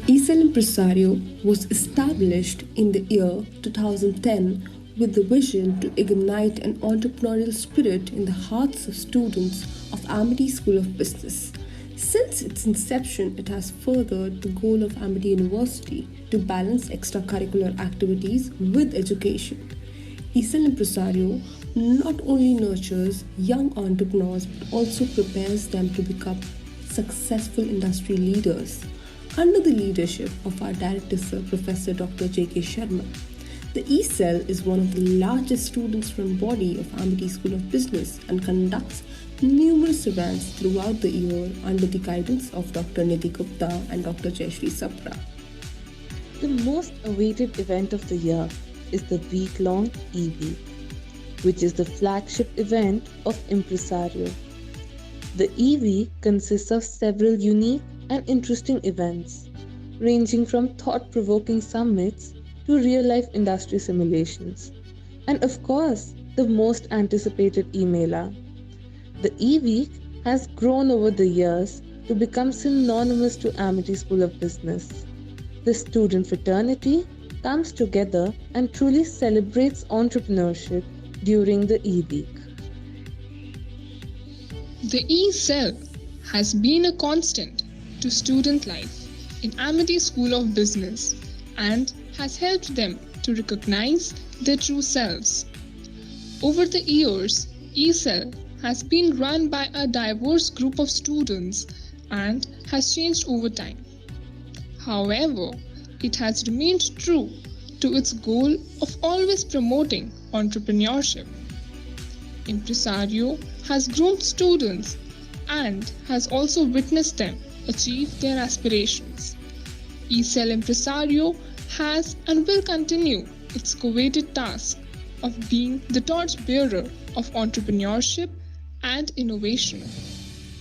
ESL Impresario was established in the year 2010 with the vision to ignite an entrepreneurial spirit in the hearts of students of Amity School of Business. Since its inception, it has furthered the goal of Amity University to balance extracurricular activities with education. ESL Impresario not only nurtures young entrepreneurs but also prepares them to become successful industry leaders. Under the leadership of our director, Sir Professor Dr. J.K. Sharma, the ESL is one of the largest student-run body of Amity School of Business and conducts numerous events throughout the year under the guidance of Dr. Nidhi Gupta and Dr. Jayashree Sapra. The most awaited event of the year is the week-long E-Week, which is the flagship event of Impresario. The E-Week consists of several unique and interesting events, ranging from thought-provoking summits to real-life industry simulations, and of course, the most anticipated e-mailer. The E-Week has grown over the years to become synonymous to Amity School of Business. The student fraternity comes together and truly celebrates entrepreneurship during the E-Week. The E-Cell has been a constant to student life in Amity School of Business and has helped them to recognize their true selves. Over the years, E-Cell has been run by a diverse group of students and has changed over time. However, it has remained true to its goal of always promoting entrepreneurship. Impresario has groomed students and has also witnessed them achieve their aspirations. ESL Impresario has and will continue its coveted task of being the torchbearer of entrepreneurship and innovation,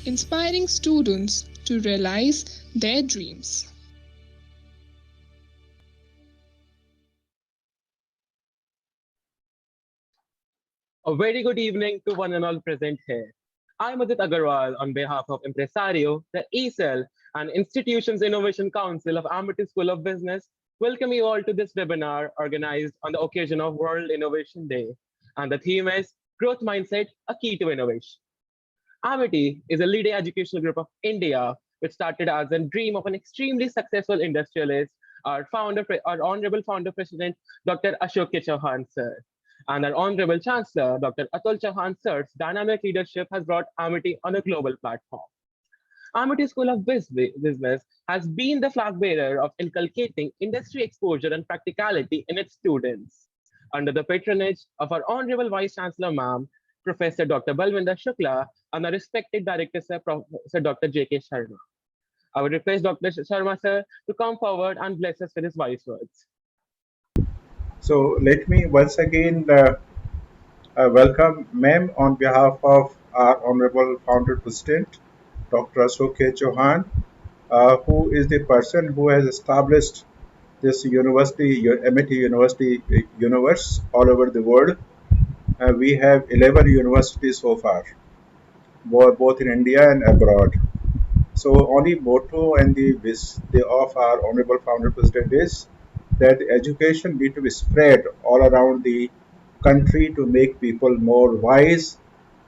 inspiring students to realize their dreams. A very good evening to one and all present here. I'm Adit Agarwal on behalf of Impresario, the ESL, and Institutions Innovation Council of Amity School of Business. Welcome you all to this webinar organized on the occasion of World Innovation Day. And the theme is Growth Mindset, a Key to Innovation. Amity is a leading educational group of India, which started as a dream of an extremely successful industrialist, our honorable founder president, Dr. Ashok Chauhan sir. And our Honorable Chancellor, Dr. Atul Chauhan sir's dynamic leadership has brought Amity on a global platform. Amity School of Business has been the flag bearer of inculcating industry exposure and practicality in its students. Under the patronage of our Honorable Vice Chancellor, Ma'am, Professor Dr. Balwinder Shukla, and our respected Director, Sir, Professor Dr. J.K. Sharma. I would request Dr. Sharma, sir, to come forward and bless us with his wise words. So let me once again welcome ma'am on behalf of our Honorable Founder President, Dr. Ashok Chauhan, who is the person who has established this university, MIT University universe all over the world. We have 11 universities so far, both in India and abroad. So only motto and the of our Honorable Founder President is that education need to be spread all around the country to make people more wise,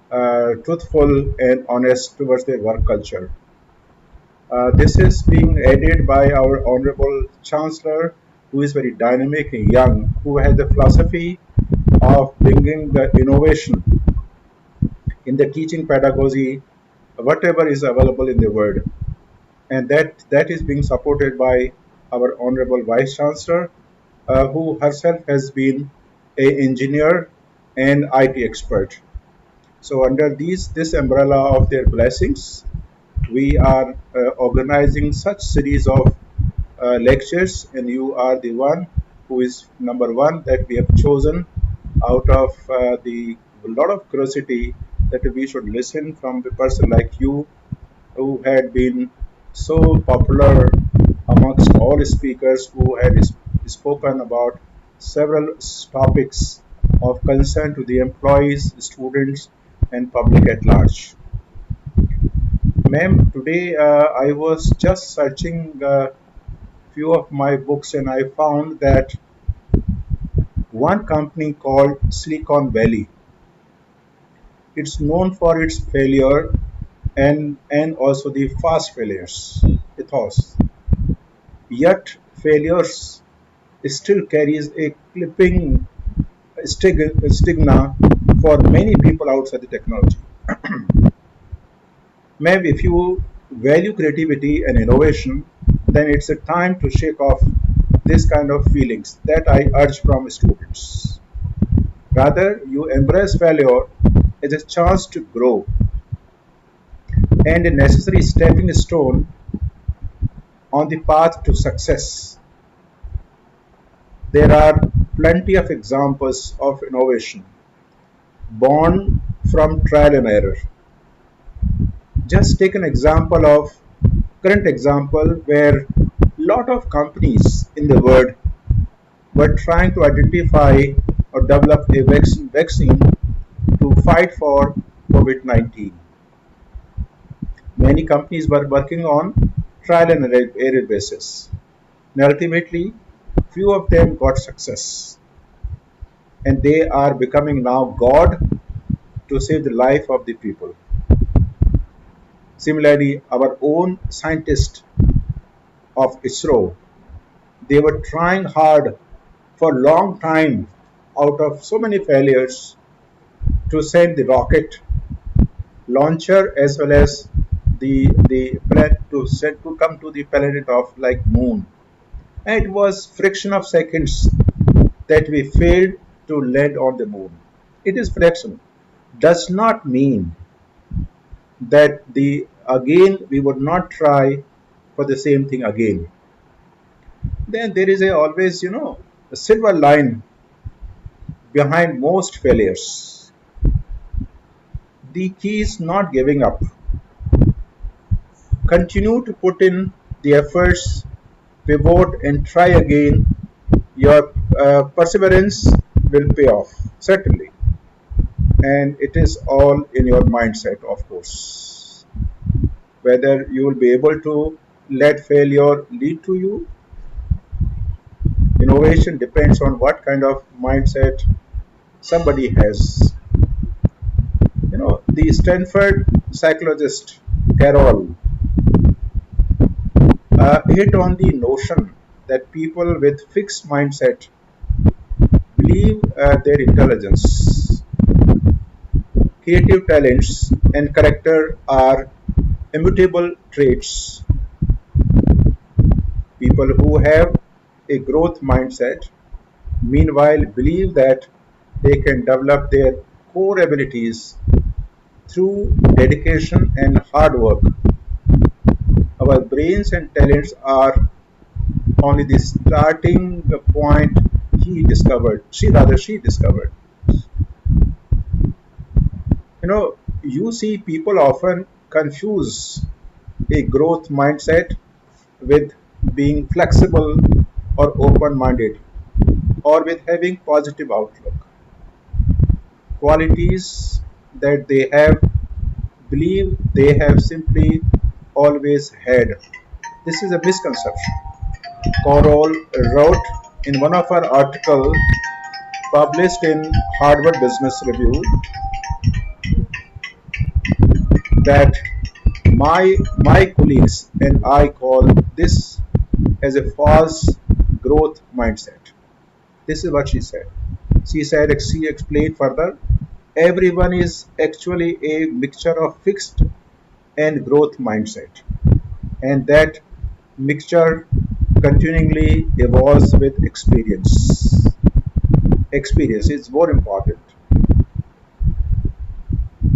truthful, and honest towards their work culture. This is being aided by our Honorable Chancellor, who is very dynamic and young, who has the philosophy of bringing the innovation in the teaching pedagogy, whatever is available in the world. And that is being supported by our Honorable Vice Chancellor, who herself has been an engineer and IT expert. So under this umbrella of their blessings, we are organizing such series of lectures, and you are the one who is number one that we have chosen out of the lot of curiosity that we should listen from the person like you, who had been so popular amongst all speakers who had spoken about several topics of concern to the employees, students, and public at large. Ma'am, today I was just searching few of my books and I found that one company called Silicon Valley, it's known for its failure and also the fast failures, ethos. Yet failures still carries a clipping stigma for many people outside the technology. Ma'am, if you value creativity and innovation, then it's a time to shake off this kind of feelings that I urge from students. Rather, you embrace failure as a chance to grow and a necessary stepping stone on the path to success. There are plenty of examples of innovation born from trial and error. Just take an example of current example where lot of companies in the world were trying to identify or develop a vaccine to fight for COVID-19. Many companies were working on trial and error basis. And ultimately, few of them got success. And they are becoming now God to save the life of the people. Similarly, our own scientists of ISRO, they were trying hard for a long time out of so many failures to send the rocket launcher as well as the planet to come to the planet of like moon. And it was fraction of seconds that we failed to land on the moon. It is fraction. Does not mean that the again we would not try for the same thing again. Then there is a always a silver line behind most failures. The key is not giving up. Continue to put in the efforts, pivot and try again. Your perseverance will pay off, certainly. And it is all in your mindset, of course. Whether you will be able to let failure lead to you. Innovation depends on what kind of mindset somebody has. The Stanford psychologist Carol hit on the notion that people with fixed mindset believe their intelligence, creative talents, and character are immutable traits. People who have a growth mindset, meanwhile, believe that they can develop their core abilities through dedication and hard work. Our brains and talents are only the starting point she discovered. You see people often confuse a growth mindset with being flexible or open minded or with having positive outlook. Qualities that they have believe they have simply always had. This is a misconception. Corol wrote in one of her articles published in Harvard Business Review that my colleagues and I call this as a false growth mindset. This is what she said. She explained further, everyone is actually a mixture of fixed and growth mindset, and that mixture continually evolves with experience. Experience is more important,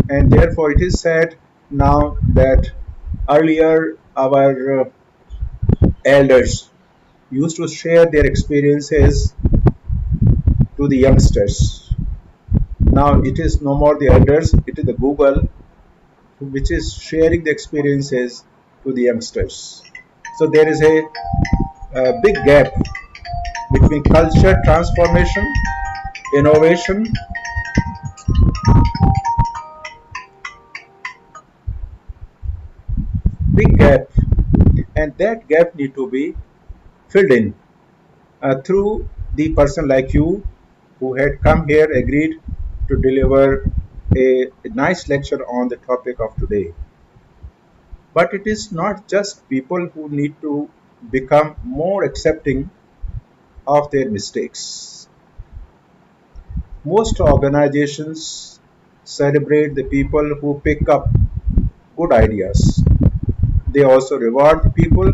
and therefore it is said now that earlier our elders used to share their experiences to the youngsters. Now it is no more the elders, it is the Google which is sharing the experiences to the youngsters. So there is a big gap between culture transformation, innovation, gap, and that gap need to be filled in through the person like you who had come here agreed to deliver a nice lecture on the topic of today. But it is not just people who need to become more accepting of their mistakes. Most organizations celebrate the people who pick up good ideas. They also reward the people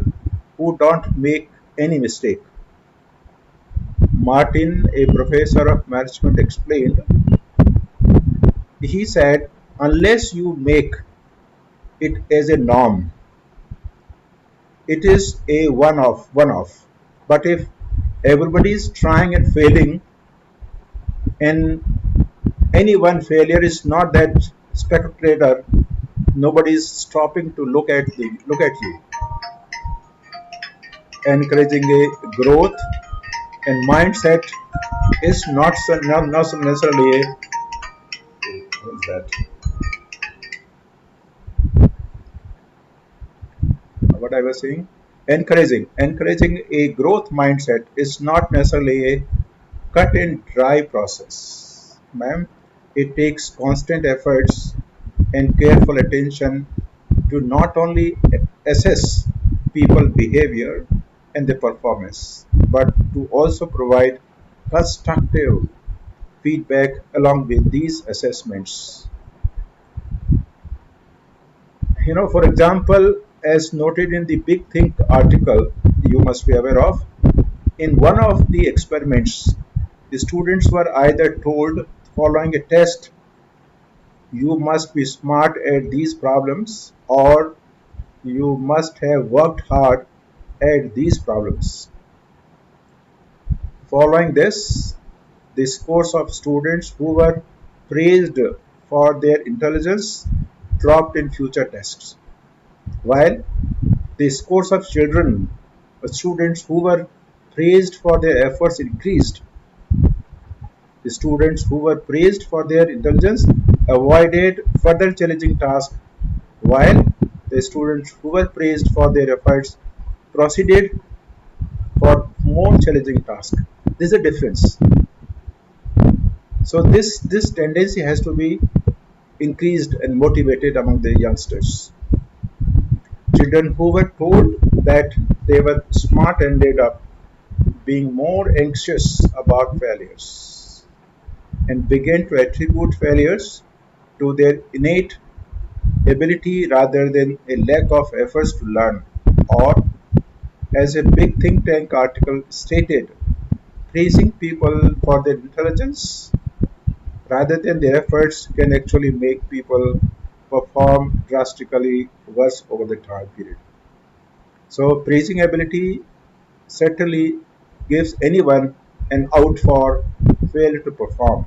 who don't make any mistake. Martin, a professor of management, explained, he said, unless you make it as a norm, it is a one off. But if everybody is trying and failing, and any one failure is not that spectator, nobody is stopping to look at you, encouraging a growth and mindset is not so necessarily a what is that what I was saying, encouraging a growth mindset is not necessarily a cut and dry process, ma'am. It takes constant efforts and careful attention to not only assess people behavior and their performance, but to also provide constructive feedback along with these assessments. For example, as noted in the Big Think article you must be aware of, in one of the experiments, the students were either told following a test, you must be smart at these problems, or you must have worked hard at these problems. Following this, the scores of students who were praised for their intelligence dropped in future tests, while the scores of students who were praised for their efforts increased. The students who were praised for their intelligence avoided further challenging tasks, while the students who were praised for their efforts proceeded for more challenging tasks. This is a difference. So this tendency has to be increased and motivated among the youngsters. Children who were told that they were smart ended up being more anxious about failures and began to attribute failures to their innate ability rather than a lack of efforts to learn. Or, as a big think tank article stated, praising people for their intelligence rather than their efforts can actually make people perform drastically worse over the time period. So, praising ability certainly gives anyone an out for failure to perform.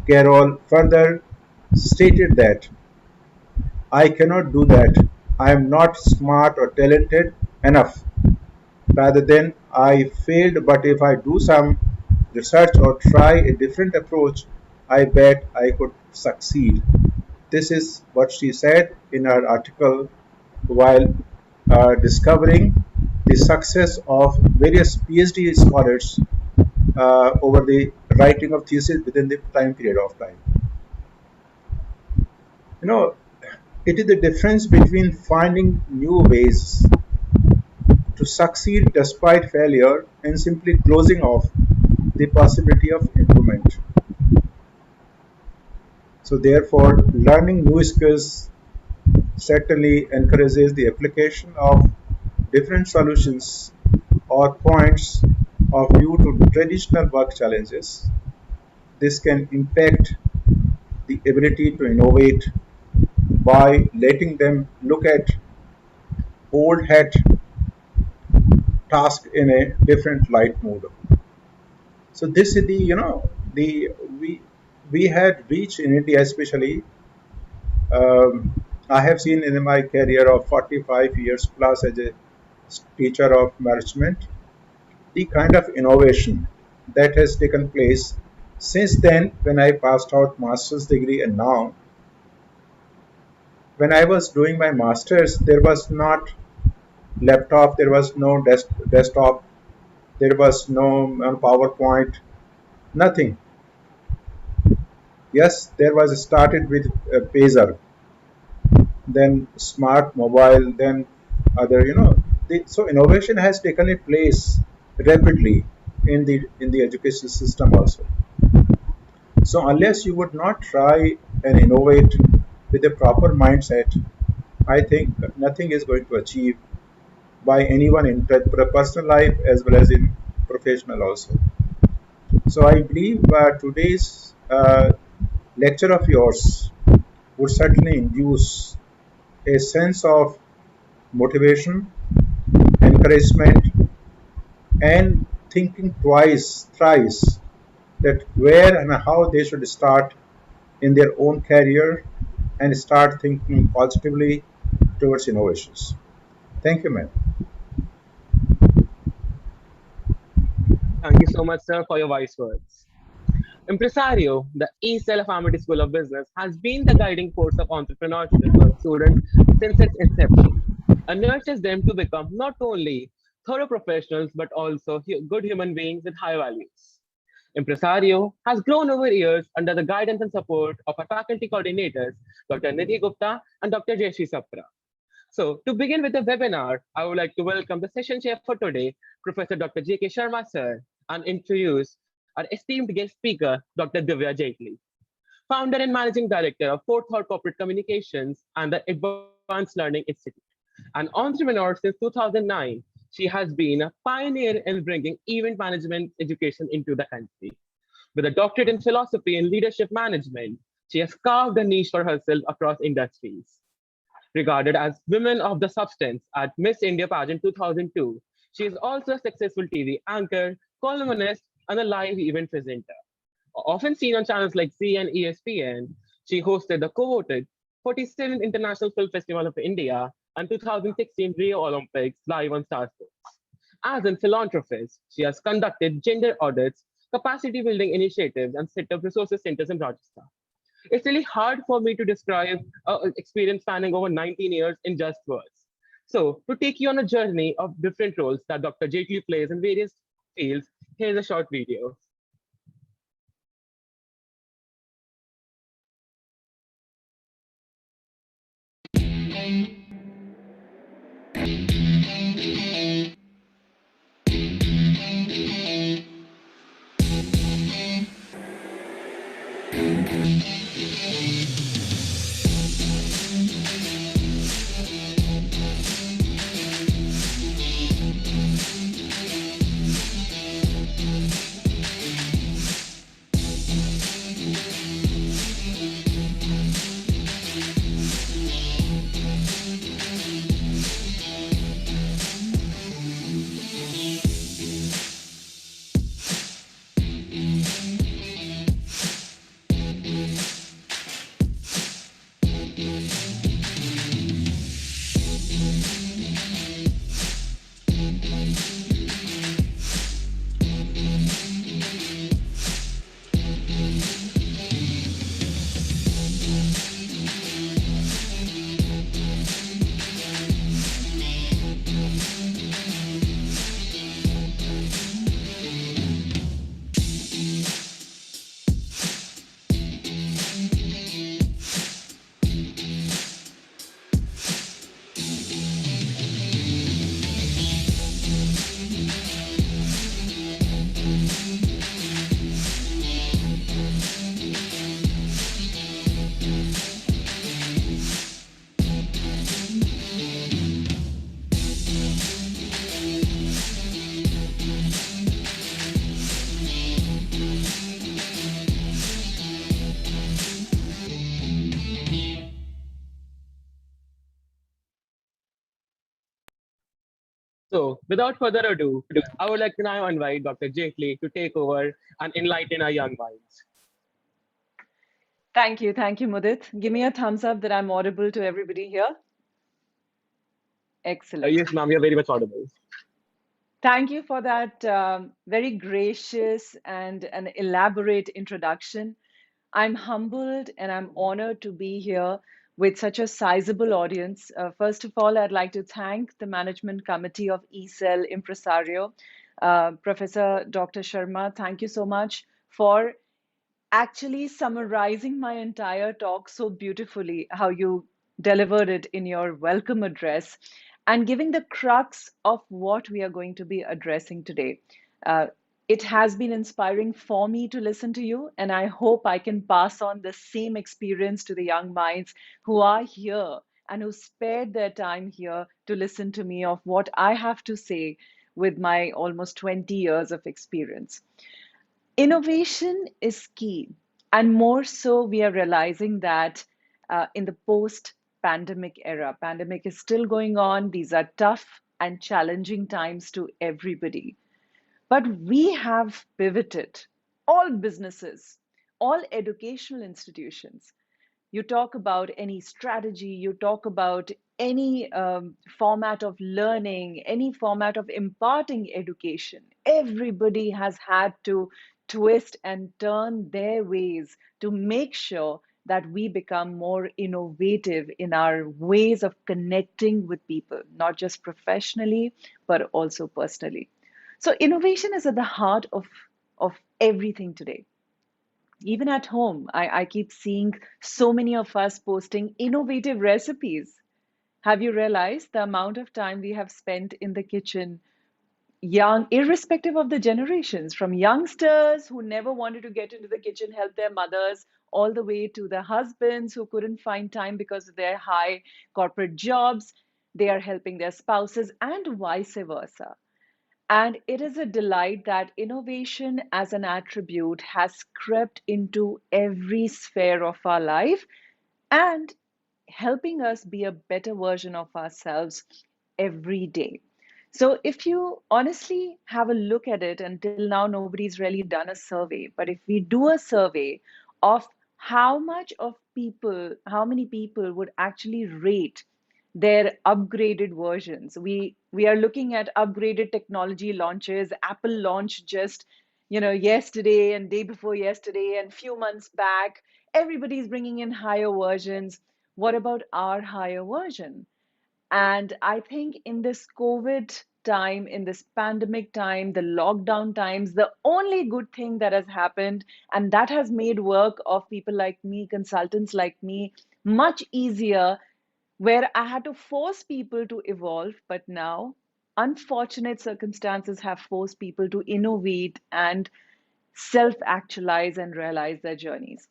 Carroll further stated that I cannot do that. I am not smart or talented enough. Rather than I failed, but if I do some research or try a different approach, I bet I could succeed. This is what she said in her article while discovering the success of various PhD scholars over the writing of thesis within the time period of time. You know, it is the difference between finding new ways to succeed despite failure and simply closing off the possibility of improvement. So, therefore, learning new skills certainly encourages the application of different solutions or points of view to traditional work challenges. This can impact the ability to innovate by letting them look at old hat task in a different light mode. So this is the the we had reached in India especially. I have seen in my career of 45 years plus as a teacher of management the kind of innovation that has taken place since then when I passed out master's degree and now When I was doing my masters, there was not laptop, there was no desktop, there was no PowerPoint, nothing. Yes, there was started with pager, then smart mobile, then other, so innovation has taken a place rapidly in the education system also. So unless you would not try and innovate with a proper mindset, I think nothing is going to achieve by anyone in personal life as well as in professional also. So I believe today's lecture of yours would certainly induce a sense of motivation, encouragement, and thinking twice, thrice that where and how they should start in their own career and start thinking positively towards innovations. Thank you, ma'am. Thank you so much, sir, for your wise words. Impresario, the E-Cell of Amity School of Business, has been the guiding force of entrepreneurship for students since its inception and nurtures them to become not only thorough professionals but also good human beings with high values. Impresario has grown over years under the guidance and support of our faculty coordinators, Dr. Nidhi Gupta and Dr. Jayshree Sapra. So, to begin with the webinar, I would like to welcome the session chair for today, Professor Dr. J.K. Sharma, sir, and introduce our esteemed guest speaker, Dr. Divya Jaitley, founder and managing director of Fourth Thought Corporate Communications and the Advanced Learning Institute. An entrepreneur since 2009, she has been a pioneer in bringing event management education into the country. With a doctorate in philosophy and leadership management, she has carved a niche for herself across industries. Regarded as Women of the Substance at Miss India Pageant 2002, she is also a successful TV anchor, columnist, and a live event presenter. Often seen on channels like Z and ESPN, she hosted the co-voted 47th International Film Festival of India and 2016 Rio Olympics live on Star Sports. As a philanthropist, she has conducted gender audits, capacity building initiatives, and set up resources centers in Rajasthan. It's really hard for me to describe experience spanning over 19 years in just words. So, to take you on a journey of different roles that Dr. Jaitley plays in various fields, here's a short video. So, without further ado, I would like to now invite Dr. Jaitley to take over and enlighten our young minds. Thank you, Mudit. Give me a thumbs up that I'm audible to everybody here. Excellent. Yes, ma'am, you're very much audible. Thank you for that very gracious and an elaborate introduction. I'm humbled and I'm honored to be here with such a sizable audience. First of all, I'd like to thank the management committee of eCell Impresario. Professor Dr. Sharma, thank you so much for actually summarizing my entire talk so beautifully, how you delivered it in your welcome address, and giving the crux of what we are going to be addressing today. Uh, it has been inspiring for me to listen to you, and I hope I can pass on the same experience to the young minds who are here and who spared their time here to listen to me of what I have to say with my almost 20 years of experience. Innovation is key, and more so, we are realizing that in the post-pandemic era, pandemic is still going on. These are tough and challenging times to everybody. But we have pivoted, all businesses, all educational institutions. You talk about any strategy, you talk about any format of learning, any format of imparting education. Everybody has had to twist and turn their ways to make sure that we become more innovative in our ways of connecting with people, not just professionally, but also personally. So, innovation is at the heart of everything today. Even at home, I keep seeing so many of us posting innovative recipes. Have you realized the amount of time we have spent in the kitchen, young, irrespective of the generations, from youngsters who never wanted to get into the kitchen, help their mothers, all the way to the husbands who couldn't find time because of their high corporate jobs? They are helping their spouses, and vice versa. And it is a delight that innovation as an attribute has crept into every sphere of our life and helping us be a better version of ourselves every day. So, if you honestly have a look at it, until now, nobody's really done a survey. But if we do a survey of how much of people, how many people would actually rate their upgraded versions, we are looking at upgraded technology launches. Apple launched just yesterday and day before yesterday and few months back. Everybody's bringing in higher versions. What about our higher version? And I think in this COVID time, in this pandemic time, the lockdown times, the only good thing that has happened, and that has made work of people like me, consultants like me, much easier, where I had to force people to evolve. But now, unfortunate circumstances have forced people to innovate and self actualize and realize their journeys.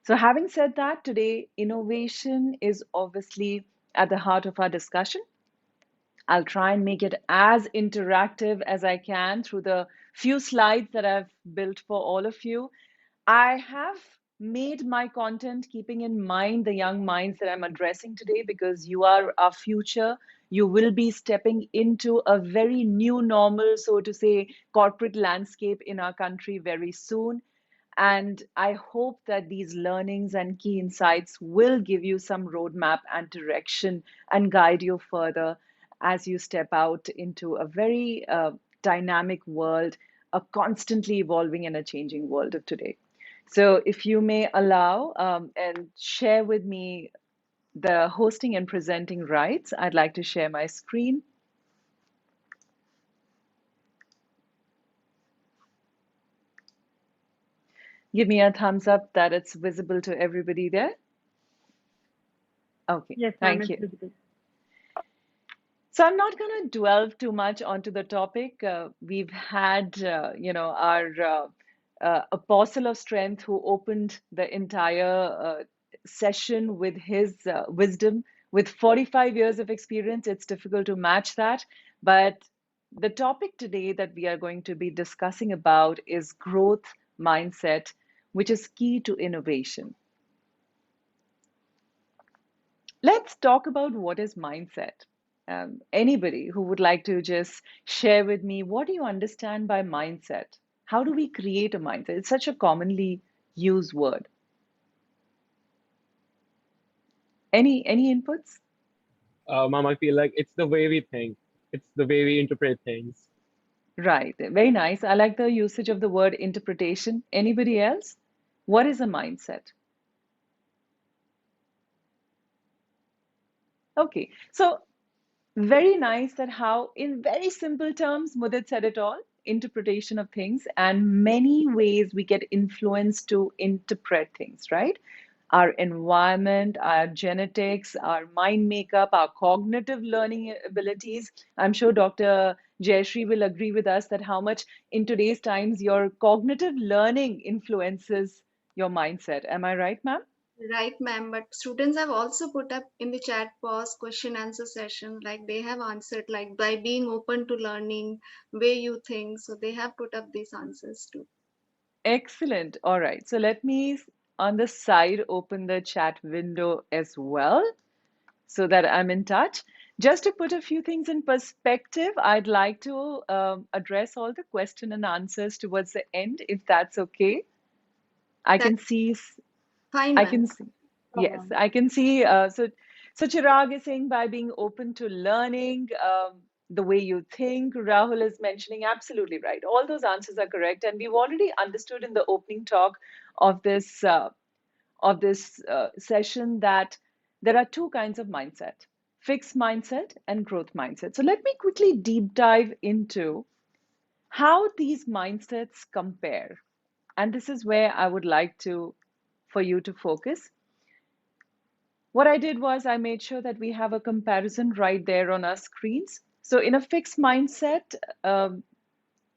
So, having said that, today innovation is obviously at the heart of our discussion. I'll try and make it as interactive as I can through the few slides that I've built for all of you. I have made my content keeping in mind the young minds that I'm addressing today, because you are our future. You will be stepping into a very new normal, so to say, corporate landscape in our country very soon. And I hope that these learnings and key insights will give you some roadmap and direction and guide you further as you step out into a very dynamic world, a constantly evolving and a changing world of today. So, if you may allow and share with me the hosting and presenting rights, I'd like to share my screen. Give me a thumbs up that it's visible to everybody there. Okay, Yes, ma'am, thank it's you. visible. So I'm not going to dwell too much onto the topic. We've had, our apostle of strength who opened the entire session with his wisdom. With 45 years of experience, it's difficult to match that. But the topic today that we are going to be discussing about is growth mindset, which is key to innovation. Let's talk about what is mindset. Anybody who would like to just share with me, what do you understand by mindset? How do we create a mindset? It's such a commonly used word. Any inputs? Mom, I feel like it's the way we think, it's the way we interpret things. Right. Very nice. I like the usage of the word interpretation. Anybody else? What is a mindset? Okay, so very nice that how, in very simple terms, Mudit said it all, interpretation of things, and many ways we get influenced to interpret things, right? Our environment, our genetics, our mind makeup, our cognitive learning abilities. I'm sure Dr. Jayashree will agree with us that how much in today's times your cognitive learning influences your mindset. Am I right, ma'am? Right, ma'am. But students have also put up in the chat box question answer session, like they have answered, like by being open to learning, way you think. So they have put up these answers too. Excellent. All right. So let me on the side open the chat window as well so that I'm in touch. Just to put a few things in perspective, I'd like to address all the question and answers towards the end, if that's okay. I That's can see fine, I ma'am. can see. Yes, I can see. So Chirag is saying by being open to learning, the way you think. Rahul is mentioning absolutely right. All those answers are correct, and we've already understood in the opening talk of this session that there are two kinds of mindset: fixed mindset and growth mindset. So let me quickly deep dive into how these mindsets compare, and this is where I would like to for you to focus. What I did was I made sure that we have a comparison right there on our screens. So, in a fixed mindset,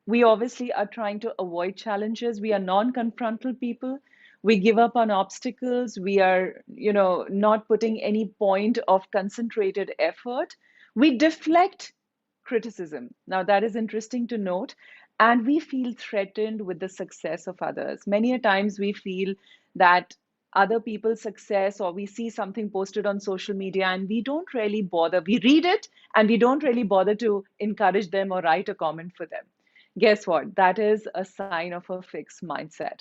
we obviously are trying to avoid challenges. We are non-confrontal people. We give up on obstacles. We are, not putting any point of concentrated effort. We deflect criticism. Now, that is interesting to note. And we feel threatened with the success of others. Many a times we feel that other people's success, or we see something posted on social media and we don't really bother. We read it and we don't really bother to encourage them or write a comment for them. Guess what? That is a sign of a fixed mindset.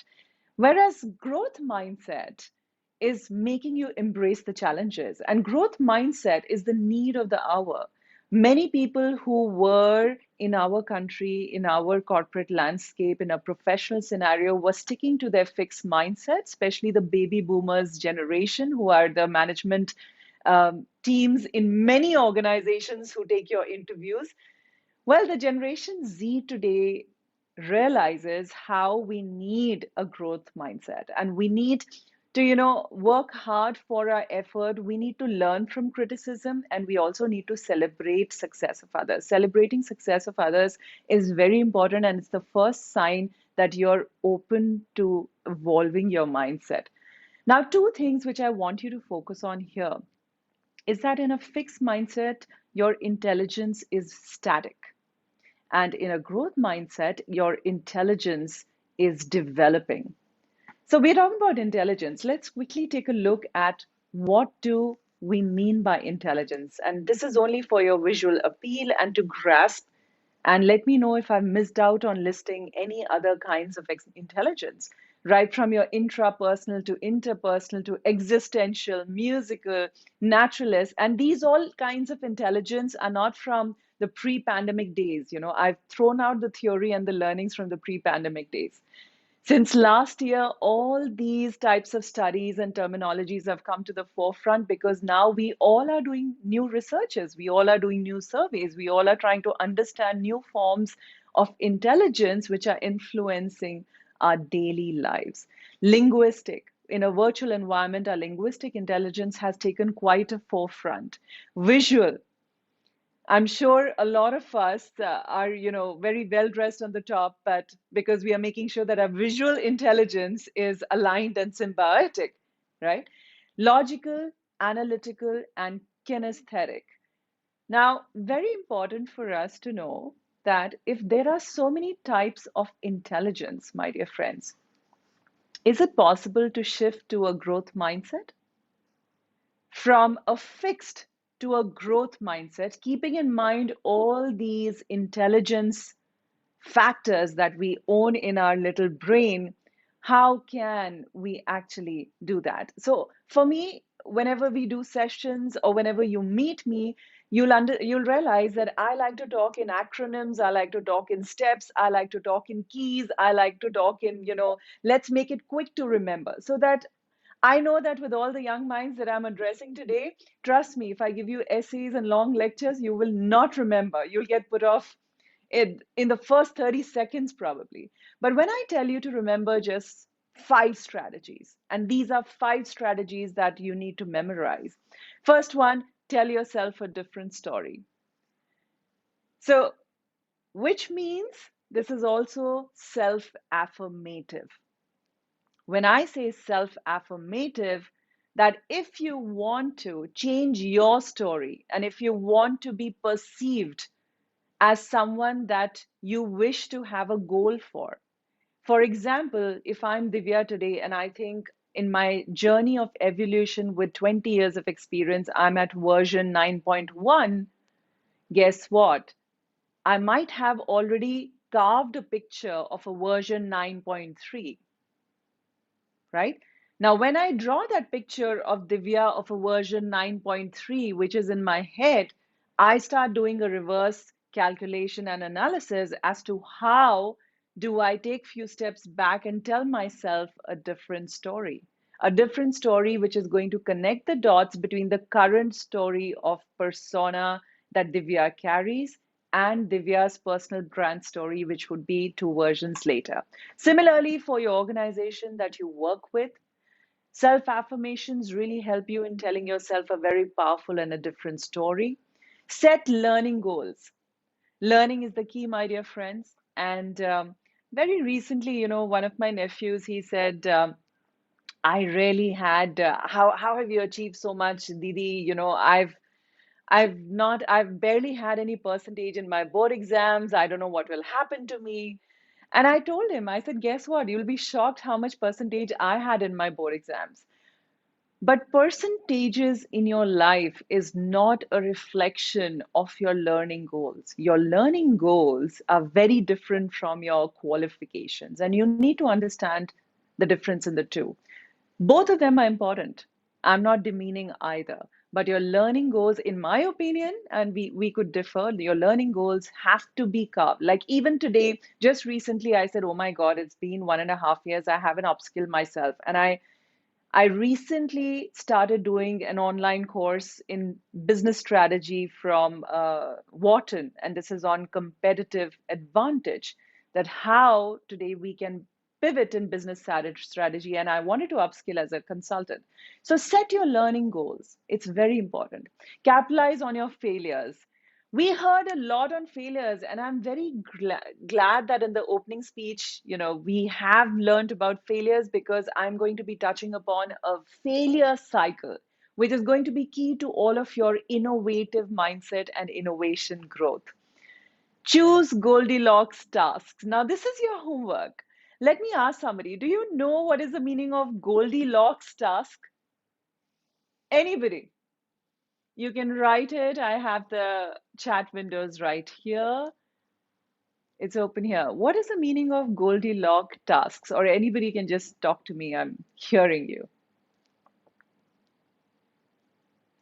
Whereas growth mindset is making you embrace the challenges, and growth mindset is the need of the hour. Many people who were in our country, in our corporate landscape, in a professional scenario, were sticking to their fixed mindset, especially the baby boomers generation, who are the management teams in many organizations who take your interviews. Well, the Generation Z today realizes how we need a growth mindset, and we need to, work hard for our effort. We need to learn from criticism, and we also need to celebrate success of others. Celebrating success of others is very important, and it's the first sign that you're open to evolving your mindset. Now, two things which I want you to focus on here is that in a fixed mindset, your intelligence is static. And in a growth mindset, your intelligence is developing. So we're talking about intelligence. Let's quickly take a look at what do we mean by intelligence. And this is only for your visual appeal and to grasp. And let me know if I've missed out on listing any other kinds of intelligence, right from your intrapersonal to interpersonal to existential, musical, naturalist. And these all kinds of intelligence are not from the pre-pandemic days. I've thrown out the theory and the learnings from the pre-pandemic days. Since last year, all these types of studies and terminologies have come to the forefront because now we all are doing new researches, we all are doing new surveys, we all are trying to understand new forms of intelligence which are influencing our daily lives. Linguistic. In a virtual environment, our linguistic intelligence has taken quite a forefront. Visual. I'm sure a lot of us are, very well dressed on the top, but because we are making sure that our visual intelligence is aligned and symbiotic, right? Logical, analytical, and kinesthetic. Now, very important for us to know that if there are so many types of intelligence, my dear friends, is it possible to shift to a growth mindset? From a fixed to a growth mindset, keeping in mind all these intelligence factors that we own in our little brain, how can we actually do that? So for me, whenever we do sessions or whenever you meet me, you'll realize that I like to talk in acronyms, I like to talk in steps, I like to talk in keys, I like to talk in, let's make it quick to remember so that I know that with all the young minds that I'm addressing today, trust me, if I give you essays and long lectures, you will not remember. You'll get put off in the first 30 seconds, probably. But when I tell you to remember just 5 strategies, and these are 5 strategies that you need to memorize. First one, tell yourself a different story. So, which means this is also self affirmative. When I say self affirmative, that if you want to change your story and if you want to be perceived as someone that you wish to have a goal for example, if I'm Divya today and I think in my journey of evolution with 20 years of experience, I'm at version 9.1, guess what? I might have already carved a picture of a version 9.3, right? Now, when I draw that picture of Divya of a version 9.3, which is in my head, I start doing a reverse calculation and analysis as to how do I take few steps back and tell myself a different story which is going to connect the dots between the current story of persona that Divya carries and Divya's personal brand story, which would be 2 versions later. Similarly, for your organization that you work with, self affirmations really help you in telling yourself a very powerful and a different story. Set learning goals. Learning is the key, my dear friends. And very recently, one of my nephews, he said, I really had, how have you achieved so much, Didi? I've barely had any percentage in my board exams. I don't know what will happen to me. And I told him, I said, guess what? You'll be shocked how much percentage I had in my board exams. But percentages in your life is not a reflection of your learning goals. Your learning goals are very different from your qualifications, and you need to understand the difference in the two. Both of them are important. I'm not demeaning either. But your learning goals, in my opinion, and we could differ, your learning goals have to be carved. Like even today, just recently, I said, oh my God, it's been 1.5 years. I haven't upskilled myself. And I recently started doing an online course in business strategy from Wharton, and this is on competitive advantage. That how today we can pivot in business strategy, and I wanted to upskill as a consultant. So set your learning goals. It's very important. Capitalize on your failures. We heard a lot on failures, and I'm very glad that in the opening speech, we have learned about failures because I'm going to be touching upon a failure cycle, which is going to be key to all of your innovative mindset and innovation growth. Choose Goldilocks tasks. Now, this is your homework. Let me ask somebody, do you know what is the meaning of Goldilocks task? Anybody? You can write it. I have the chat windows right here. It's open here. What is the meaning of Goldilocks tasks? Or anybody can just talk to me. I'm hearing you.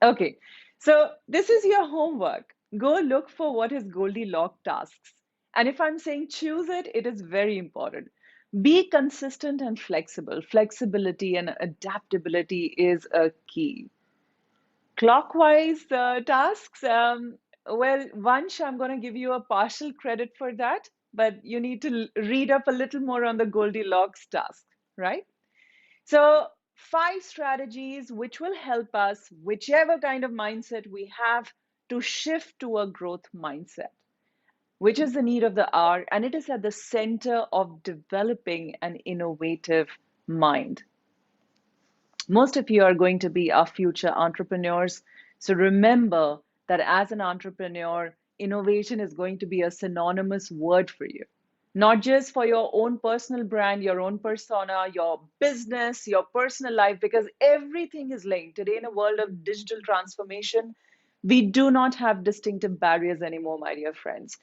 Okay, so this is your homework. Go look for what is Goldilocks tasks. And if I'm saying choose it, it is very important. Be consistent and flexible. Flexibility and adaptability is a key. Clockwise tasks, well, Vansh, I'm going to give you a partial credit for that, but you need to read up a little more on the Goldilocks task, right? So, 5 strategies which will help us, whichever kind of mindset we have, to shift to a growth mindset, which is the need of the hour, and it is at the center of developing an innovative mind. Most of you are going to be our future entrepreneurs. So remember that as an entrepreneur, innovation is going to be a synonymous word for you. Not just for your own personal brand, your own persona, your business, your personal life, because everything is linked. Today, in a world of digital transformation, we do not have distinctive barriers anymore, my dear friends.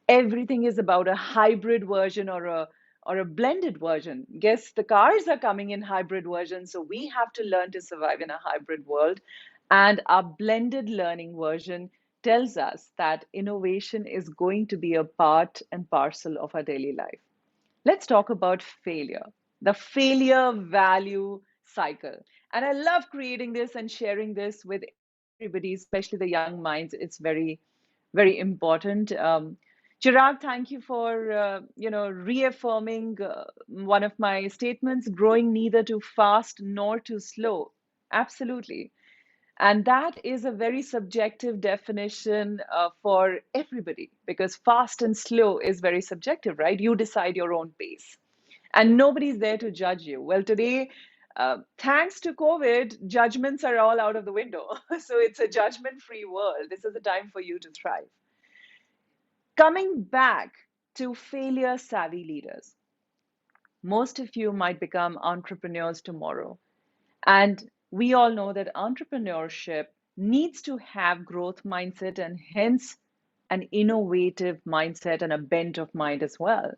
Everything is about a hybrid version or a blended version. Guess the cars are coming in hybrid versions, so we have to learn to survive in a hybrid world. And our blended learning version tells us that innovation is going to be a part and parcel of our daily life. Let's talk about failure, the failure value cycle. And I love creating this and sharing this with everybody, especially the young minds. It's very, very important. Chirag, thank you for reaffirming one of my statements: growing neither too fast nor too slow. Absolutely. And that is a very subjective definition for everybody, because fast and slow is very subjective, right? You decide your own pace and nobody's there to judge you. Well, today, thanks to COVID, judgments are all out of the window. So it's a judgment free world. This is a time for you to thrive. Coming back to failure savvy leaders, most of you might become entrepreneurs tomorrow. And we all know that entrepreneurship needs to have growth mindset and hence an innovative mindset and a bent of mind as well.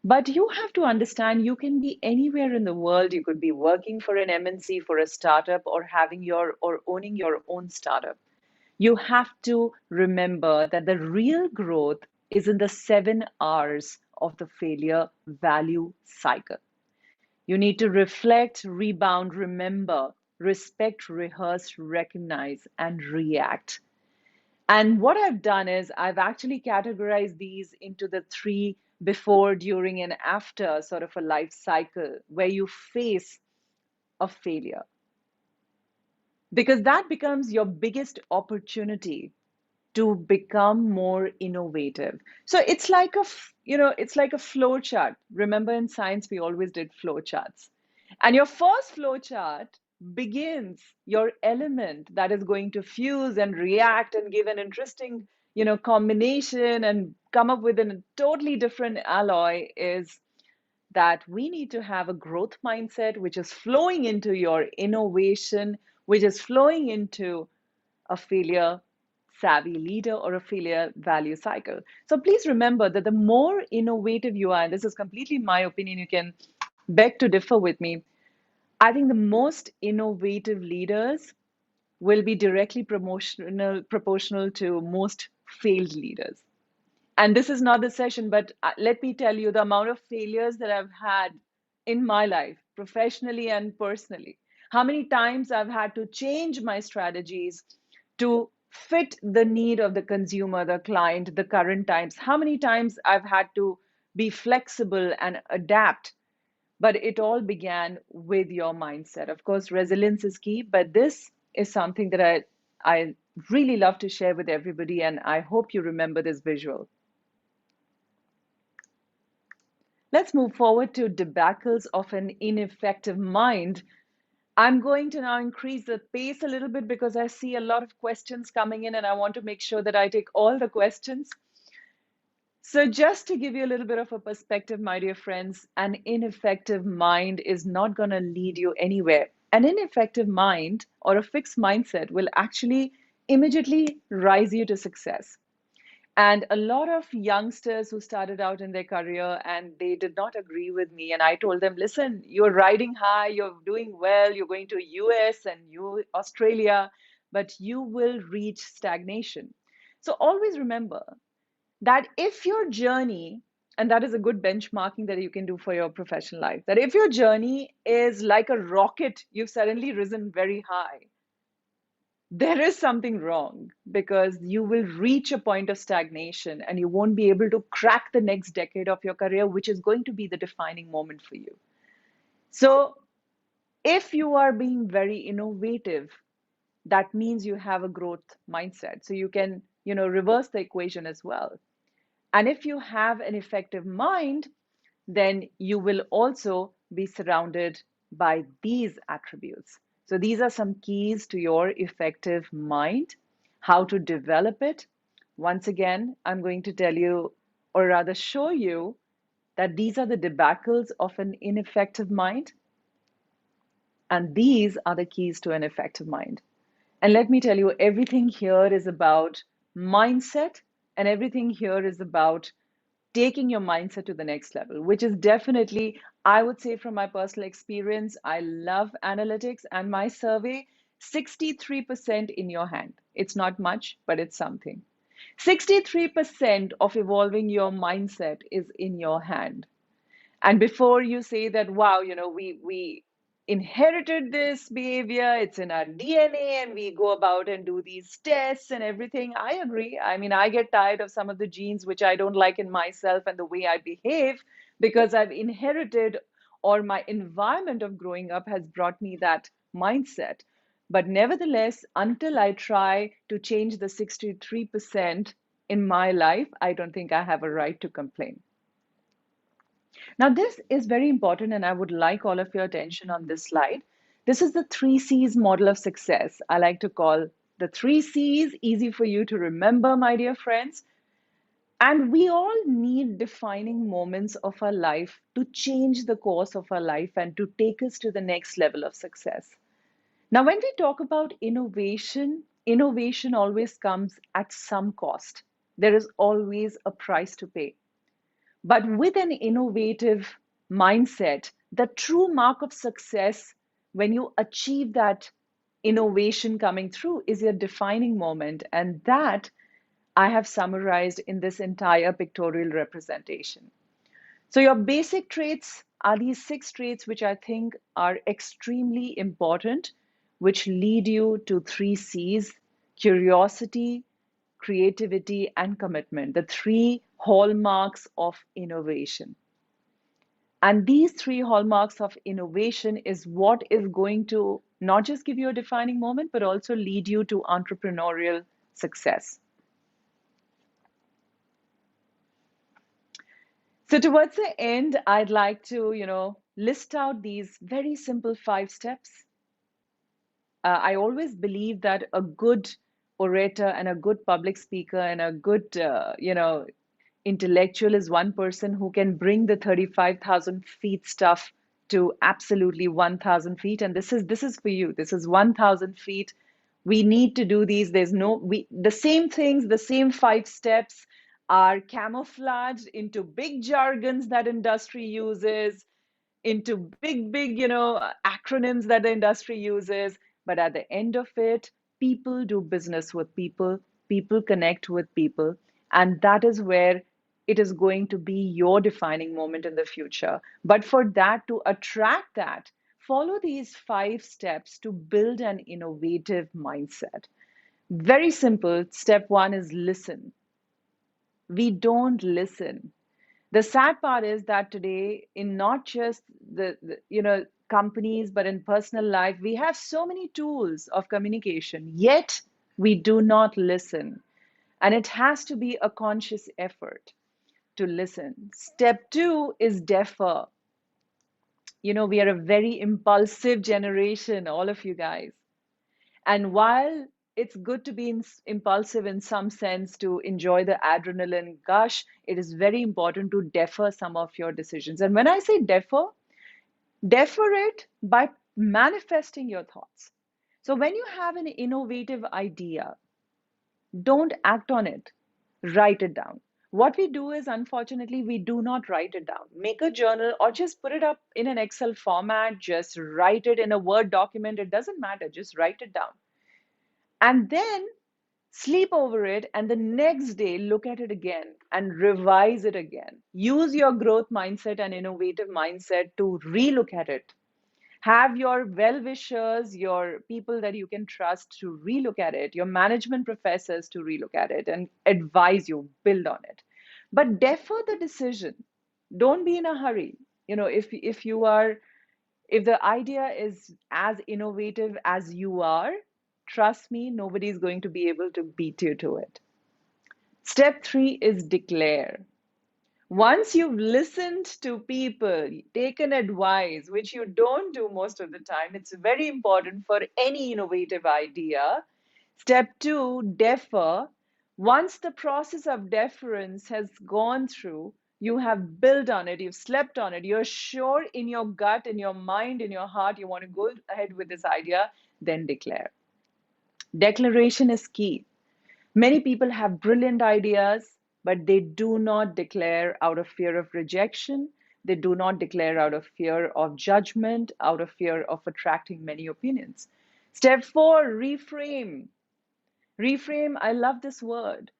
But you have to understand you can be anywhere in the world. You could be working for an MNC, for a startup, or having your or owning your own startup. You have to remember that the real growth is in the 7 R's of the failure value cycle. You need to reflect, rebound, remember, respect, rehearse, recognize, and react. And what I've done is I've actually categorized these into the three: before, during, and after sort of a life cycle where you face a failure. Because that becomes your biggest opportunity to become more innovative. So it's like it's like a flow chart. Remember in science, we always did flow charts. And your first flow chart begins your element that is going to fuse and react and give an interesting, combination and come up with a totally different alloy is that we need to have a growth mindset, which is flowing into your innovation, which is flowing into a failure savvy leader or a failure value cycle. So please remember that the more innovative you are, and this is completely my opinion, you can beg to differ with me. I think the most innovative leaders will be directly proportional to most failed leaders. And this is not the session, but let me tell you the amount of failures that I've had in my life, professionally and personally. How many times I've had to change my strategies to fit the need of the consumer, the client, the current times. How many times I've had to be flexible and adapt. But it all began with your mindset. Of course, resilience is key, but this is something that I really love to share with everybody, and I hope you remember this visual. Let's move forward to debacles of an ineffective mind. I'm going to now increase the pace a little bit because I see a lot of questions coming in and I want to make sure that I take all the questions. So just to give you a little bit of a perspective, my dear friends, an ineffective mind is not going to lead you anywhere. An ineffective mind or a fixed mindset will actually immediately rise you to success. And a lot of youngsters who started out in their career and they did not agree with me. And I told them, listen, you're riding high, you're doing well, you're going to US and Australia, but you will reach stagnation. So always remember that if your journey, and that is a good benchmarking that you can do for your professional life, that if your journey is like a rocket, you've suddenly risen very high, there is something wrong because you will reach a point of stagnation and you won't be able to crack the next decade of your career, which is going to be the defining moment for you. So, if you are being very innovative, that means you have a growth mindset. So, you can, reverse the equation as well. And if you have an effective mind, then you will also be surrounded by these attributes. So these are some keys to your effective mind, how to develop it. Once again, I'm going to tell you, or rather show you, that these are the debacles of an ineffective mind. And these are the keys to an effective mind. And let me tell you, everything here is about mindset, and everything here is about taking your mindset to the next level, which is definitely, I would say from my personal experience, I love analytics and my survey, 63% in your hand. It's not much, but it's something. 63% of evolving your mindset is in your hand. And before you say that, wow, we inherited this behavior, it's in our DNA, and we go about and do these tests and everything. I agree. I mean, I get tired of some of the genes which I don't like in myself and the way I behave because I've inherited, or my environment of growing up has brought me that mindset. But nevertheless, until I try to change the 63% in my life, I don't think I have a right to complain. Now, this is very important, and I would like all of your attention on this slide. This is the three C's model of success. I like to call the three C's easy for you to remember, my dear friends. And we all need defining moments of our life to change the course of our life and to take us to the next level of success. Now, when we talk about innovation, innovation always comes at some cost. There is always a price to pay. But with an innovative mindset, the true mark of success, when you achieve that innovation coming through, is your defining moment. And that I have summarized in this entire pictorial representation. So, your basic traits are these six traits, which I think are extremely important, which lead you to three C's: curiosity, creativity, and commitment, the three hallmarks of innovation. And these three hallmarks of innovation is what is going to not just give you a defining moment, but also lead you to entrepreneurial success. So towards the end, I'd like to, list out these very simple 5 steps. I always believe that a good orator and a good public speaker and a good, intellectual is one person who can bring the 35,000 feet stuff to absolutely 1,000 feet. And this is for you. This is 1,000 feet. We need to do these. There's no we the same things, the same 5 steps are camouflaged into big jargons that industry uses, into big, acronyms that the industry uses. But at the end of it, people do business with people, people connect with people. And that is where it is going to be your defining moment in the future. But for that, to attract that, follow these 5 steps to build an innovative mindset. Very simple. Step one is listen. We don't listen. The sad part is that today, in not just the companies, but in personal life, we have so many tools of communication, yet we do not listen. And it has to be a conscious effort to listen. Step two is defer. We are a very impulsive generation, all of you guys. And while it's good to be impulsive in some sense to enjoy the adrenaline gush, it is very important to defer some of your decisions. And when I say defer, defer it by manifesting your thoughts. So when you have an innovative idea, don't act on it, write it down. What we do is, unfortunately, we do not write it down. Make a journal or just put it up in an Excel format, just write it in a Word document. It doesn't matter, just write it down. And then sleep over it, and the next day look at it again and revise it again. Use your growth mindset and innovative mindset to relook at it. Have your well wishers, your people that you can trust to relook at it, your management professors to relook at it and advise you, build on it. But defer the decision. Don't be in a hurry. If the idea is as innovative as you are, trust me, nobody is going to be able to beat you to it. Step three is declare. Once you've listened to people, taken advice, which you don't do most of the time, it's very important for any innovative idea. Step two, defer. Once the process of deference has gone through, you have built on it, you've slept on it, you're sure in your gut, in your mind, in your heart, you want to go ahead with this idea, then declare. Declaration is key. Many people have brilliant ideas, but they do not declare out of fear of rejection. They do not declare out of fear of judgment, out of fear of attracting many opinions. Step four, reframe. Reframe, I love this word.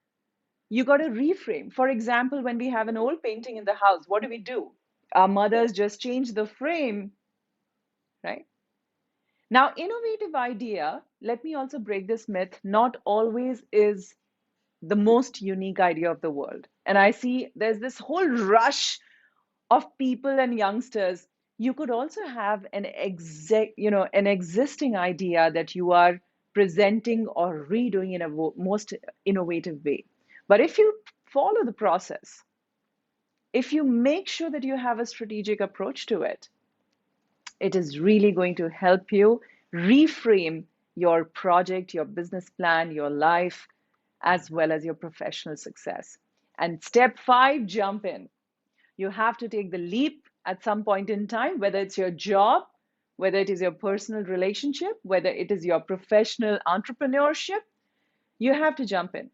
You got to reframe. For example, when we have an old painting in the house, what do? Our mothers just change the frame, right? Now, innovative idea, let me also break this myth, not always is the most unique idea of the world. And I see there's this whole rush of people and youngsters. You could also have an existing idea that you are presenting or redoing in a most innovative way. But if you follow the process, if you make sure that you have a strategic approach to it, it is really going to help you reframe your project, your business plan, your life, as well as your professional success. And step five, jump in. You have to take the leap at some point in time, whether it's your job, whether it is your personal relationship, whether it is your professional entrepreneurship, you have to jump in.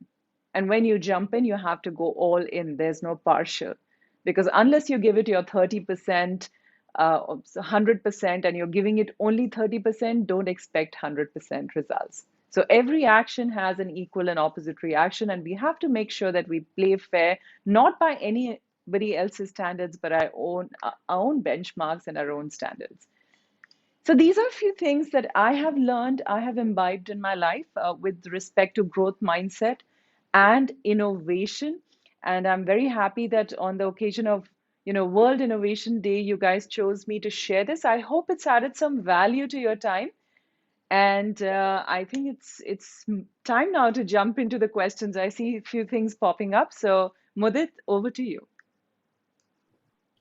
And when you jump in, you have to go all in. There's no partial. Because unless you give it your 30%, 100%, and you're giving it only 30%, don't expect 100% results. So every action has an equal and opposite reaction, and we have to make sure that we play fair, not by anybody else's standards, but our own benchmarks and our own standards. So these are a few things that I have learned, I have imbibed in my life with respect to growth mindset and innovation. And I'm very happy that on the occasion of World Innovation Day, you guys chose me to share this. I hope it's added some value to your time. And I think it's time now to jump into the questions. I see a few things popping up. So Mudit, over to you.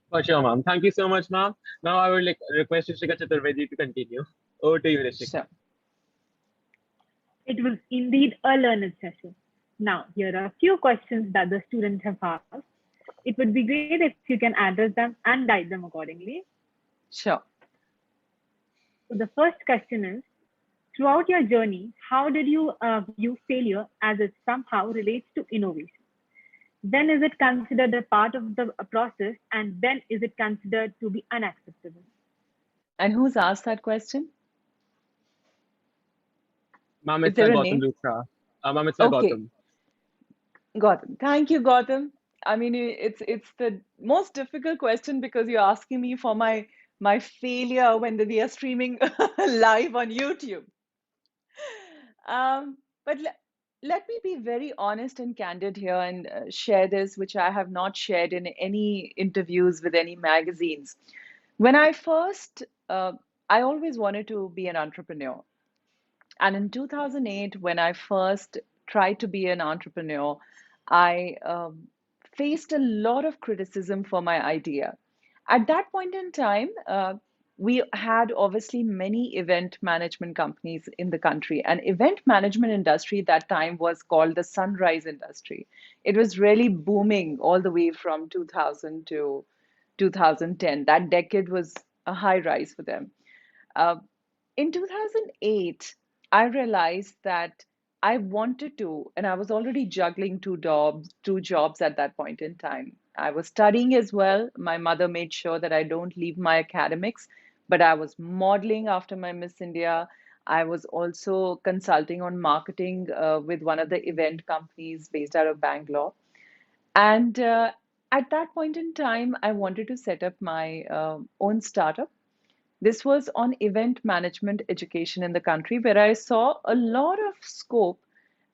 For sure, ma'am. Thank you so much, ma'am. Now I would like request Rishika Chaturvedi to continue. Over to you, Rishika. Sure. It was indeed a learned session. Now, here are a few questions that the students have asked. It would be great if you can address them and guide them accordingly. Sure. So, the first question is, throughout your journey, how did you view failure as it somehow relates to innovation? Then is it considered a part of the process, and then is it considered to be unacceptable? And who's asked that question? Ma'am, Is it's a there a Gautam name? Luthra. Ma'am, it's a Okay, Gautam. Gautam. Thank you, Gautam. I mean, it's the most difficult question because you're asking me for my failure when we are streaming live on YouTube. But let me be very honest and candid here and share this, which I have not shared in any interviews with any magazines. When I always wanted to be an entrepreneur. And in 2008, when I first tried to be an entrepreneur, I faced a lot of criticism for my idea. At that point in time, we had obviously many event management companies in the country, and event management industry that time was called the sunrise industry. It was really booming all the way from 2000 to 2010. That decade was a high rise for them. Uh, in 2008, I realized that I wanted to, and I was already juggling two jobs at that point in time. I was studying as well. My mother made sure that I don't leave my academics, but I was modeling after my Miss India. I was also consulting on marketing with one of the event companies based out of Bangalore. And at that point in time, I wanted to set up my own startup. This was on event management education in the country, where I saw a lot of scope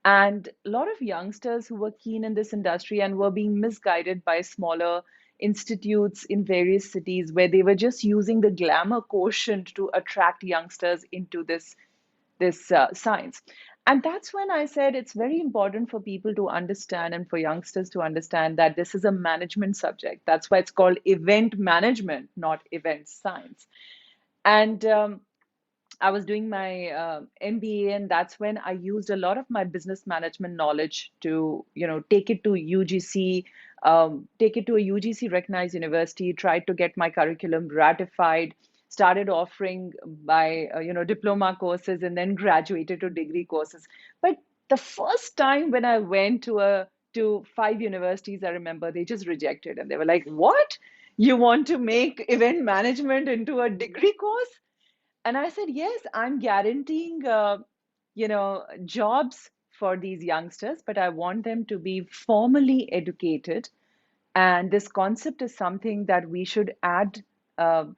and a lot of youngsters who were keen in this industry and were being misguided by smaller institutes in various cities where they were just using the glamour quotient to attract youngsters into this science. And that's when I said it's very important for people to understand and for youngsters to understand that this is a management subject. That's why it's called event management, not event science. And I was doing my MBA, and that's when I used a lot of my business management knowledge to, take it to UGC, take it to a UGC recognized university, tried to get my curriculum ratified, started offering by, diploma courses, and then graduated to degree courses. But the first time when I went to five universities, I remember they just rejected, and they were like, "What? You want to make event management into a degree course?" And I said, yes, I'm guaranteeing, jobs for these youngsters, but I want them to be formally educated. And this concept is something that we should add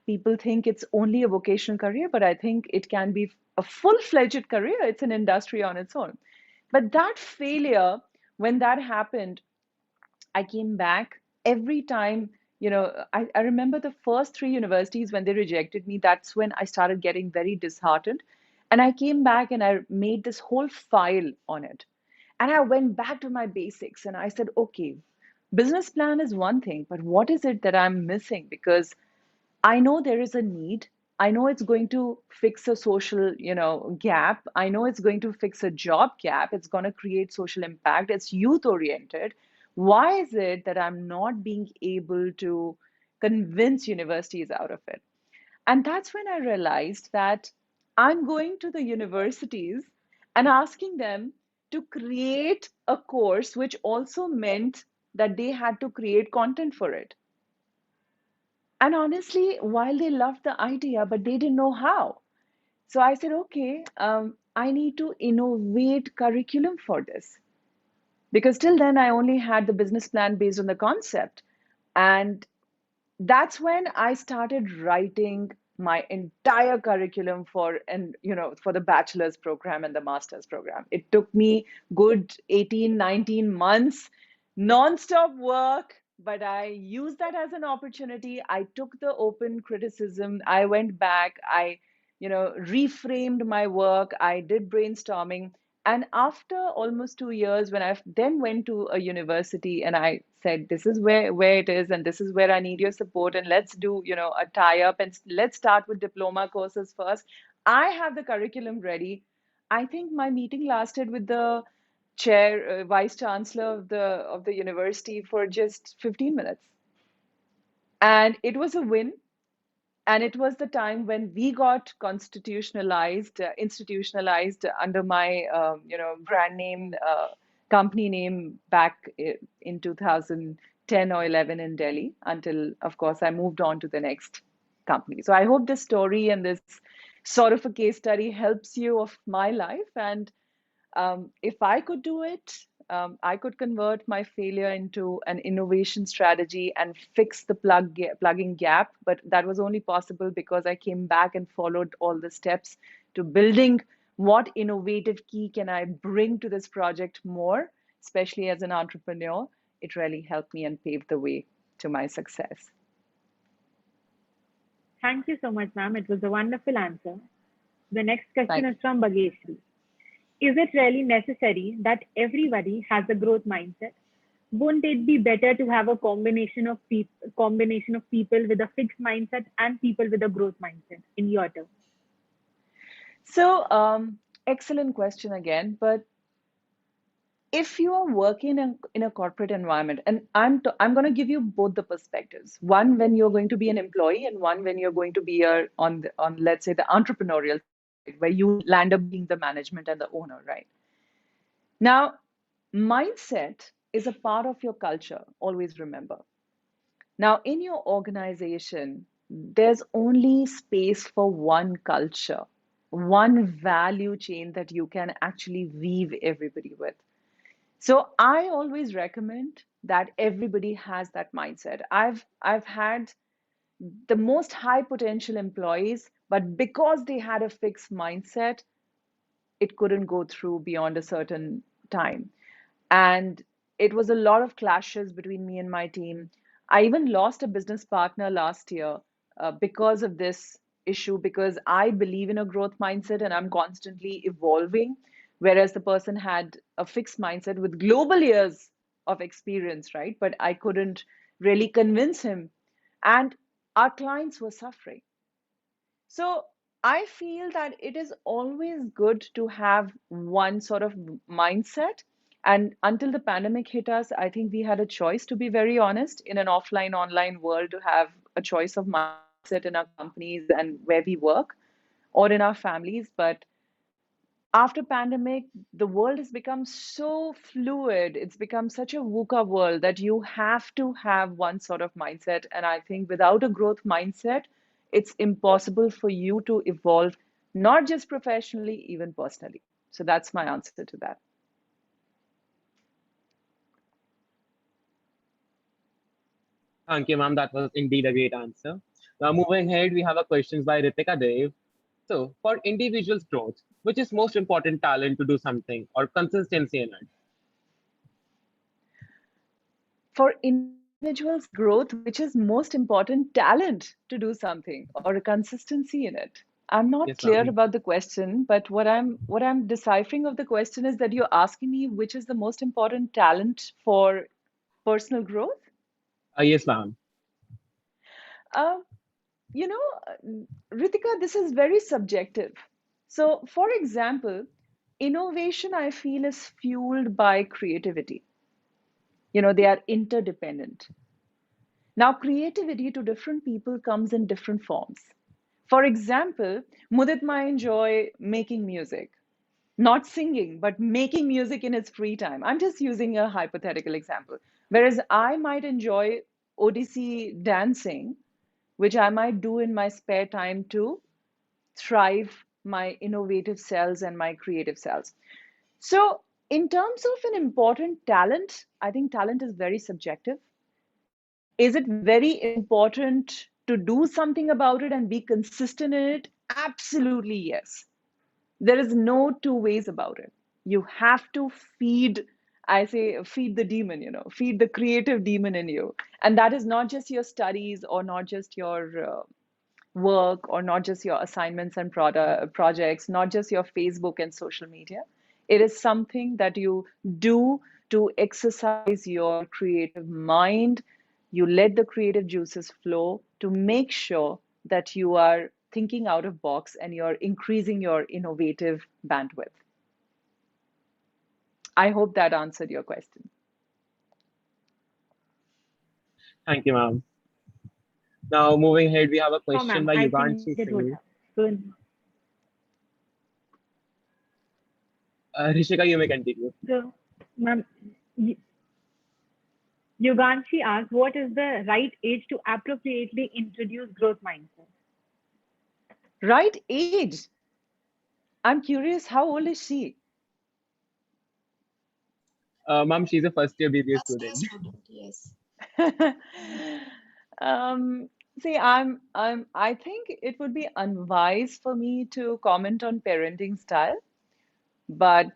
people think it's only a vocational career, but I think it can be a full-fledged career. It's an industry on its own. But that failure, when that happened, I came back every time. I remember the first three universities when they rejected me, that's when I started getting very disheartened. And I came back and I made this whole file on it. And I went back to my basics and I said, okay, business plan is one thing, but what is it that I'm missing? Because I know there is a need. I know it's going to fix a social, gap. I know it's going to fix a job gap. It's going to create social impact. It's youth oriented. Why is it that I'm not being able to convince universities out of it? And that's when I realized that I'm going to the universities and asking them to create a course, which also meant that they had to create content for it. And honestly, while they loved the idea, but they didn't know how. So I said, okay, I need to innovate curriculum for this. Because till then, I only had the business plan based on the concept. And that's when I started writing my entire curriculum for the bachelor's program and the master's program. It took me good 18, 19 months, non-stop work, but I used that as an opportunity. I took the open criticism. I went back. I reframed my work. I did brainstorming. And after almost 2 years, when I then went to a university and I said, this is where it is, and this is where I need your support, and let's do, a tie-up, and let's start with diploma courses first. I have the curriculum ready. I think my meeting lasted with the vice chancellor of the university for just 15 minutes. And it was a win. And it was the time when we got institutionalized under my, brand name, company name back in 2010 or 11 in Delhi until, of course, I moved on to the next company. So I hope this story and this sort of a case study helps you of my life. And if I could do it, I could convert my failure into an innovation strategy and fix the plugging gap. But that was only possible because I came back and followed all the steps to building what innovative key can I bring to this project more, especially as an entrepreneur. It really helped me and paved the way to my success. Thank you so much, ma'am. It was a wonderful answer. The next question Thank is from Bageshri. Is it really necessary that everybody has a growth mindset? Won't it be better to have a combination of people with a fixed mindset and people with a growth mindset, in your term? So, excellent question again. But if you are working in a corporate environment, and I'm going to give you both the perspectives. One when you're going to be an employee, and one when you're going to be on let's say the entrepreneurial side, where you land up being the management and the owner, right? Now, mindset is a part of your culture. Always remember. Now, in your organization, there's only space for one culture, one value chain that you can actually weave everybody with. So I always recommend that everybody has that mindset. I've had the most high potential employees, but because they had a fixed mindset, it couldn't go through beyond a certain time. And it was a lot of clashes between me and my team. I even lost a business partner last year because of this issue, because I believe in a growth mindset and I'm constantly evolving, whereas the person had a fixed mindset with global years of experience, right? But I couldn't really convince him. And our clients were suffering. So I feel that it is always good to have one sort of mindset. And until the pandemic hit us, I think we had a choice, to be very honest, in an offline online world, to have a choice of mindset in our companies and where we work or in our families. But after pandemic, the world has become so fluid. It's become such a VUCA world that you have to have one sort of mindset. And I think without a growth mindset, it's impossible for you to evolve, not just professionally, even personally. So that's my answer to that. Thank you, ma'am. That was indeed a great answer. Now, moving ahead, we have a question by Ritika Dev. So, for individuals' growth, which is most important talent to do something or consistency in it? For individuals' growth, which is most important talent to do something or a consistency in it? I'm not Yes, clear ma'am. about the question, but what I'm deciphering of the question is that you're asking me which is the most important talent for personal growth. Yes, ma'am. Uh, you know, Ritika, this is very subjective. So, for example, innovation I feel is fueled by creativity. They are interdependent. Now, creativity to different people comes in different forms. For example, Mudit might enjoy making music, not singing, but making music in his free time. I'm just using a hypothetical example. Whereas I might enjoy Odyssey dancing, which I might do in my spare time to thrive my innovative cells and my creative cells. So, in terms of an important talent, I think talent is very subjective. Is it very important to do something about it and be consistent in it? Absolutely, yes. There is no two ways about it. You have to feed, I say, feed the demon, feed the creative demon in you. And that is not just your studies or not just your work or not just your assignments and projects, not just your Facebook and social media. It is something that you do to exercise your creative mind. You let the creative juices flow to make sure that you are thinking out of box and you're increasing your innovative bandwidth. I hope that answered your question. Thank you, ma'am. Now, moving ahead, we have a So, question ma'am, by I think Yuganshi it would Singh. have. So, Rishika, you may continue. so ma'am, Yuganshi asked, what is the right age to appropriately introduce growth mindset? Right age. I'm curious, how old is she? Ma'am, she's a first year BBA First year student. student, yes. Um, See, I think it would be unwise for me to comment on parenting style, but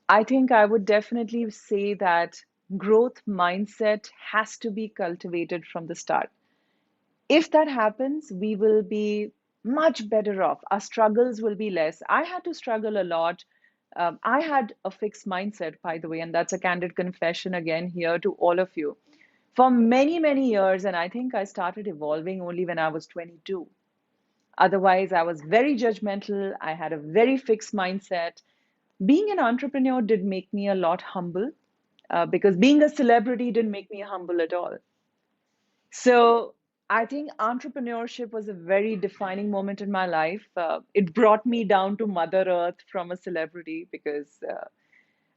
I think I would definitely say that growth mindset has to be cultivated from the start. If that happens, we will be much better off. Our struggles will be less. I had to struggle a lot. I had a fixed mindset, by the way, and that's a candid confession again here to all of you. For many, many years, and I think I started evolving only when I was 22. Otherwise, I was very judgmental. I had a very fixed mindset. Being an entrepreneur did make me a lot humble because being a celebrity didn't make me humble at all. So I think entrepreneurship was a very defining moment in my life. It brought me down to Mother Earth from a celebrity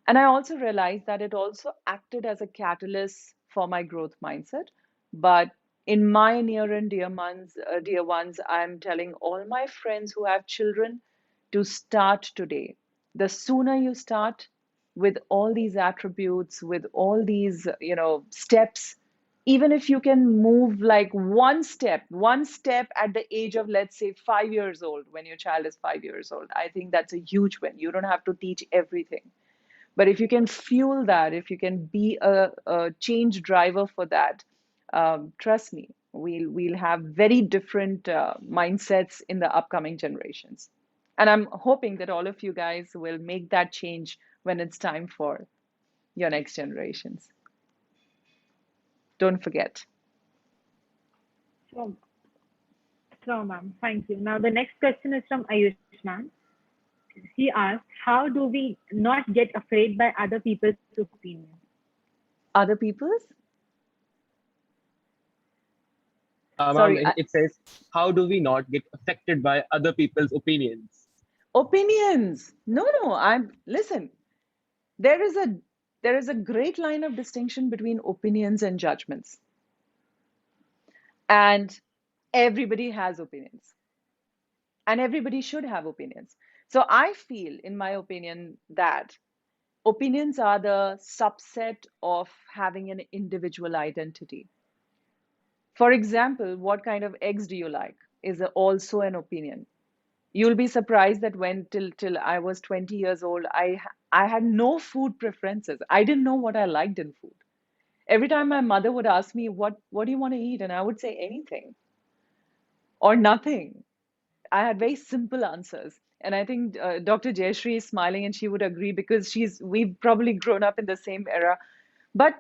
and I also realized that it also acted as a catalyst for my growth mindset. But in my near and dear ones, I'm telling all my friends who have children to start today. The sooner you start with all these attributes, with all these, steps, even if you can move like one step at the age of, let's say, 5 years old, when your child is 5 years old, I think that's a huge win. You don't have to teach everything. But if you can fuel that, if you can be a change driver for that, trust me, we'll have very different mindsets in the upcoming generations. And I'm hoping that all of you guys will make that change when it's time for your next generations. Don't forget. So, so, ma'am, thank you. Now, the next question is from Ayushman. He asked, how do we not get afraid by other people's opinions? Other people's? Ma'am, Sorry, it says, how do we not get affected by other people's opinions? opinions. No, no, listen. There is a there is a great line of distinction between opinions and judgments. And everybody has opinions. And everybody should have opinions. So I feel, in my opinion, that opinions are the subset of having an individual identity. For example, what kind of eggs do you like is also an opinion. You'll be surprised that when till I was 20 years old, I had no food preferences. I didn't know what I liked in food. Every time my mother would ask me, what do you want to eat? And I would say anything or nothing. I had very simple answers. And I think Dr. Jayashree is smiling and she would agree because we've probably grown up in the same era. But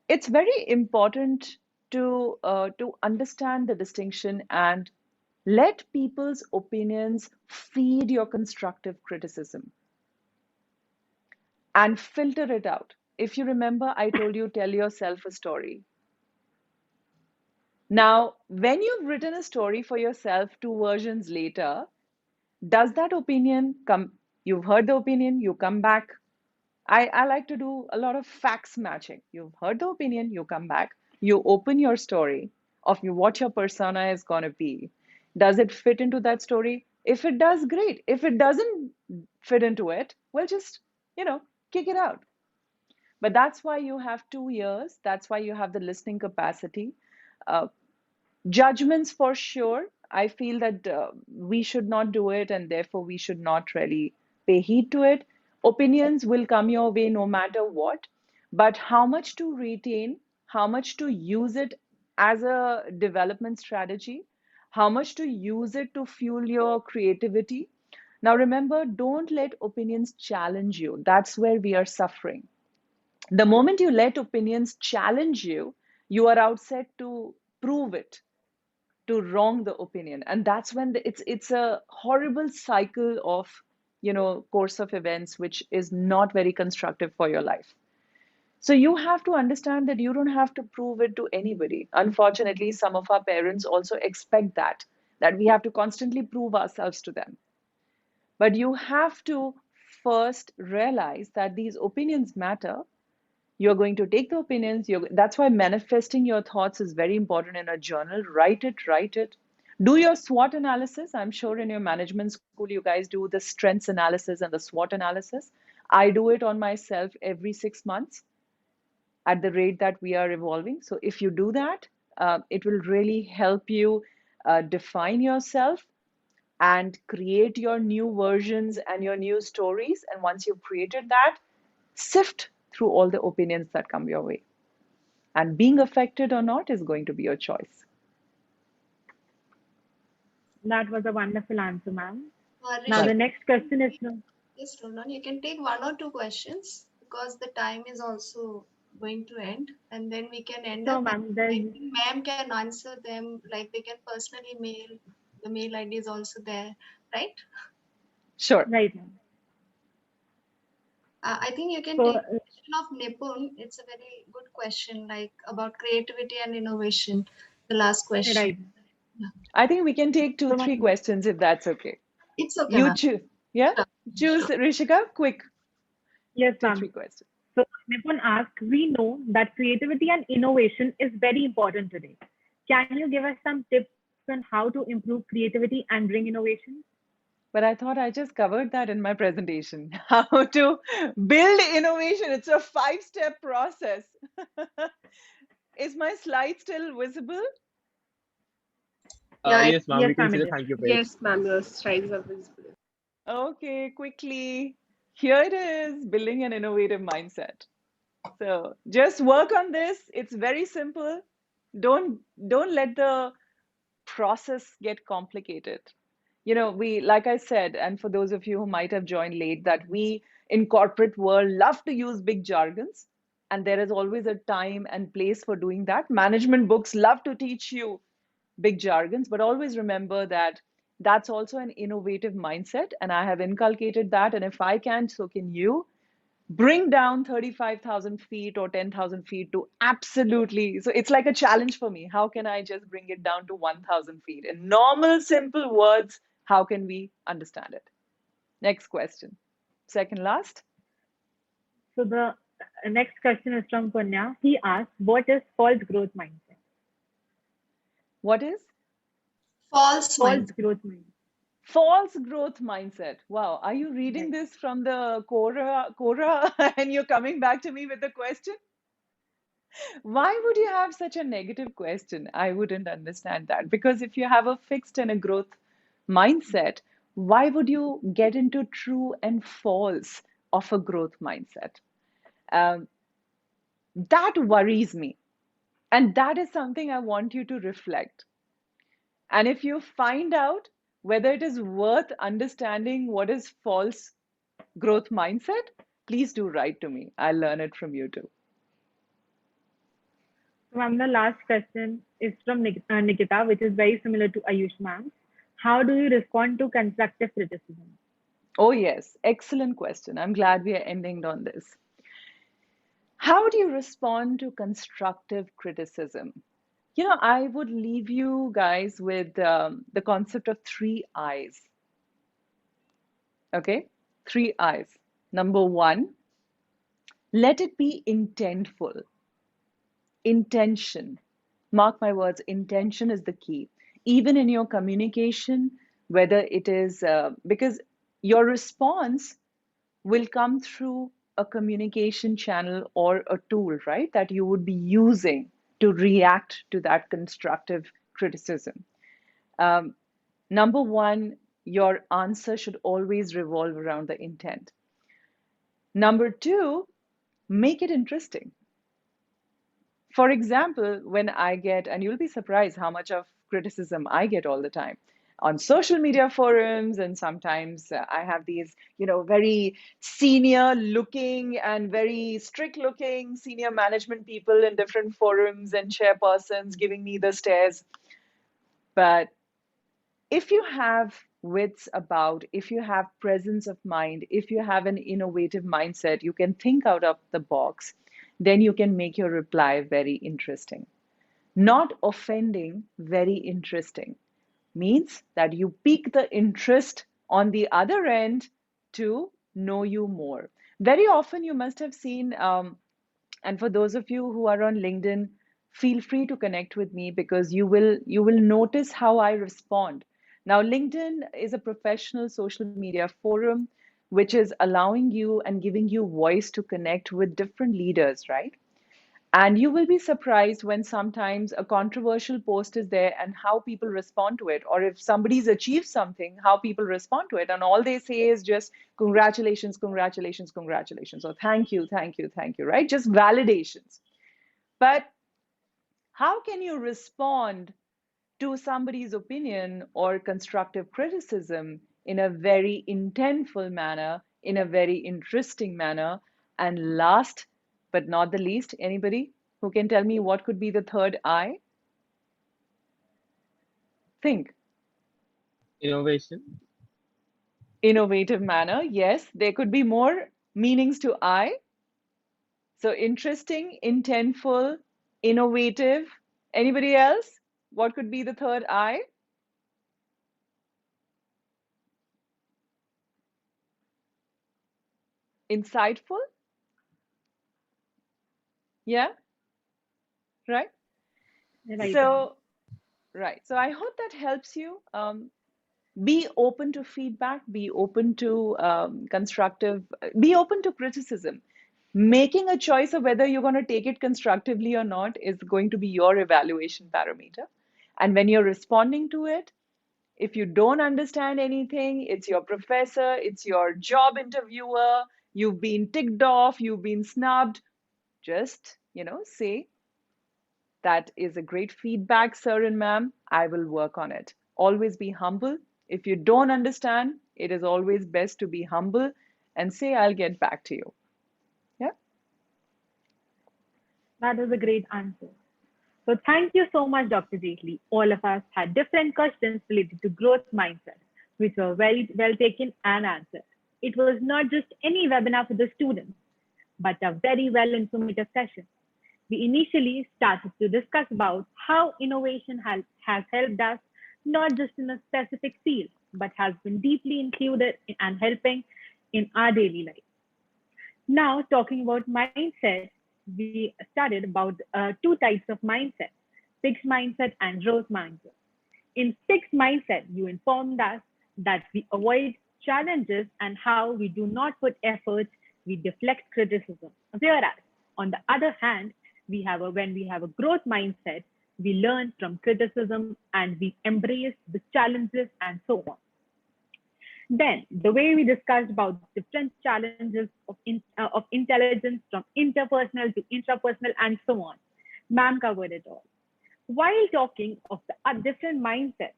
it's very important to understand the distinction and let people's opinions feed your constructive criticism and filter it out. If you remember, I told you tell yourself a story. Now, when you've written a story for yourself two versions later, does that opinion come? You've heard the opinion, you come back. I like to do a lot of facts matching. You've heard the opinion, you come back, you open your story of what your persona is going to be. Does it fit into that story? If it does, great. If it doesn't fit into it, well, just, you know, kick it out. But that's why you have 2 years. That's why you have the listening capacity. Uh, Judgments for sure. I feel that we should not do it, and therefore we should not really pay heed to it. Opinions will come your way no matter what, but how much to retain, how much to use it as a development strategy, how much to use it to fuel your creativity. Now, remember, don't let opinions challenge you. That's where we are suffering. The moment you let opinions challenge you, you are out set to prove it, to wrong the opinion, and that's when it's a horrible cycle of course of events which is not very constructive for your life. So you have to understand that you don't have to prove it to anybody. Unfortunately, some of our parents also expect that we have to constantly prove ourselves to them. But you have to first realize that these opinions matter. You're going to take the opinions. That's why manifesting your thoughts is very important in a journal. Write it, write it. Do your SWOT analysis. I'm sure in your management school, you guys do the strengths analysis and the SWOT analysis. I do it on myself every 6 months at the rate that we are evolving. So if you do that, it will really help you define yourself and create your new versions and your new stories. And once you've created that, sift through all the opinions that come your way. And being affected or not is going to be your choice. That was a wonderful answer, ma'am. Now Rishi, the Thank you. next question is from, yes, Ronan, you can take one or two questions because the time is also going to end, and then we can end so up. And ma'am, I there's think ma'am can answer them, like they can personally mail. The mail ID is also there, right? Sure. right, ma'am. I think you can So take the question of Nipun. It's a very good question, like about creativity and innovation. The last question. right. Yeah. I think we can take two, So three ma'am, questions if that's okay. It's okay, You ma'am. choose. Yeah? Sure. Choose, Sure. Rishika, quick, yes, two, three ma'am. questions. So Nipun asked, we know that creativity and innovation is very important today. Can you give us some tips on how to improve creativity and bring innovation? But I thought I just covered that in my presentation. How to build innovation. It's a 5-step process. Is my slide still visible? Yeah. Yes, ma'am, Yes, we can ma'am, see it the is. thank you page. Yes, ma'am, your strides are visible. Okay, quickly. Here it is, building an innovative mindset. So just work on this. It's very simple. Don't don't let the process get complicated. We, like I said, and for those of you who might have joined late, that we in corporate world love to use big jargons, and there is always a time and place for doing that. Management books love to teach you big jargons, but always remember that that's also an innovative mindset, and I have inculcated that. And if I can, so can you. Bring down 35,000 feet or 10,000 feet to absolutely. So it's like a challenge for me. How can I just bring it down to 1,000 feet? In normal, simple words, how can we understand it? Next question. Second last. So the next question is from Punya. He asked, what is false growth mindset? What is? False False mind. growth mindset. False growth mindset. Wow. Are you reading Right. this from the Quora, and you're coming back to me with the question? Why would you have such a negative question? I wouldn't understand that. Because if you have a fixed and a growth mindset, why would you get into true and false of a growth mindset? Um, that worries me. And that is something I want you to reflect. And if you find out whether it is worth understanding what is false growth mindset, please do write to me. I'll learn it from you too. So, ma'am, the last question is from Nikita, which is very similar to Ayush ma'am. How do you respond to constructive criticism? Oh, yes. Excellent question. I'm glad we are ending on this. How do you respond to constructive criticism? I would leave you guys with the concept of three eyes. Okay? Three eyes. Number one, let it be intentful. Intention. Mark my words, intention is the key. Even in your communication, whether it is because your response will come through a communication channel or a tool, right, that you would be using to react to that constructive criticism. Um, Number one, your answer should always revolve around the intent. Number two, make it interesting. For example, when I get, and you'll be surprised how much of criticism I get all the time on social media forums, and sometimes I have these, very senior looking and very strict looking senior management people in different forums and chairpersons giving me the stares. But if you have wits about, if you have presence of mind, if you have an innovative mindset, you can think out of the box, then you can make your reply very interesting. Not offending, very interesting means that you pique the interest on the other end to know you more. Very often, you must have seen, and for those of you who are on LinkedIn, feel free to connect with me because you will notice how I respond. Now, LinkedIn is a professional social media forum which is allowing you and giving you voice to connect with different leaders, right? And you will be surprised when sometimes a controversial post is there and how people respond to it. Or if somebody's achieved something, how people respond to it. And all they say is just congratulations, congratulations, congratulations, or thank you, thank you, thank you, right? Just validations. But how can you respond to somebody's opinion or constructive criticism in a very intentful manner, in a very interesting manner? And last but not the least, anybody who can tell me what could be the third I? Think. Innovation. Innovative manner. Yes, there could be more meanings to I. So interesting, intentful, innovative. Anybody else? What could be the third I? Insightful? Yeah, right? Right, ma'am. So, right. So I hope that helps you. Be open to feedback, be open to constructive, be open to criticism. Making a choice of whether you're going to take it constructively or not is going to be your evaluation parameter. And when you're responding to it, if you don't understand anything, it's your professor, it's your job interviewer, you've been ticked off, you've been snubbed, just, say, that is a great feedback, sir and ma'am. I will work on it. Always be humble. If you don't understand, it is always best to be humble and say, I'll get back to you. Yeah. That is a great answer. So thank you so much, Dr. Jaitley. All of us had different questions related to growth mindset, which were very well taken and answered. It was not just any webinar for the students, but a very well informative session. We initially started to discuss about how innovation has helped us not just in a specific field, but has been deeply included and helping in our daily life. Now, talking about mindset, we started about two types of mindset, fixed mindset and growth mindset. In fixed mindset, you informed us that we avoid challenges and how we do not put effort, we deflect criticism. Whereas, on the other hand, When we have a growth mindset, we learn from criticism and we embrace the challenges and so on. Then, the way we discussed about different challenges of intelligence from interpersonal to intrapersonal and so on, ma'am covered it all. While talking of the different mindsets,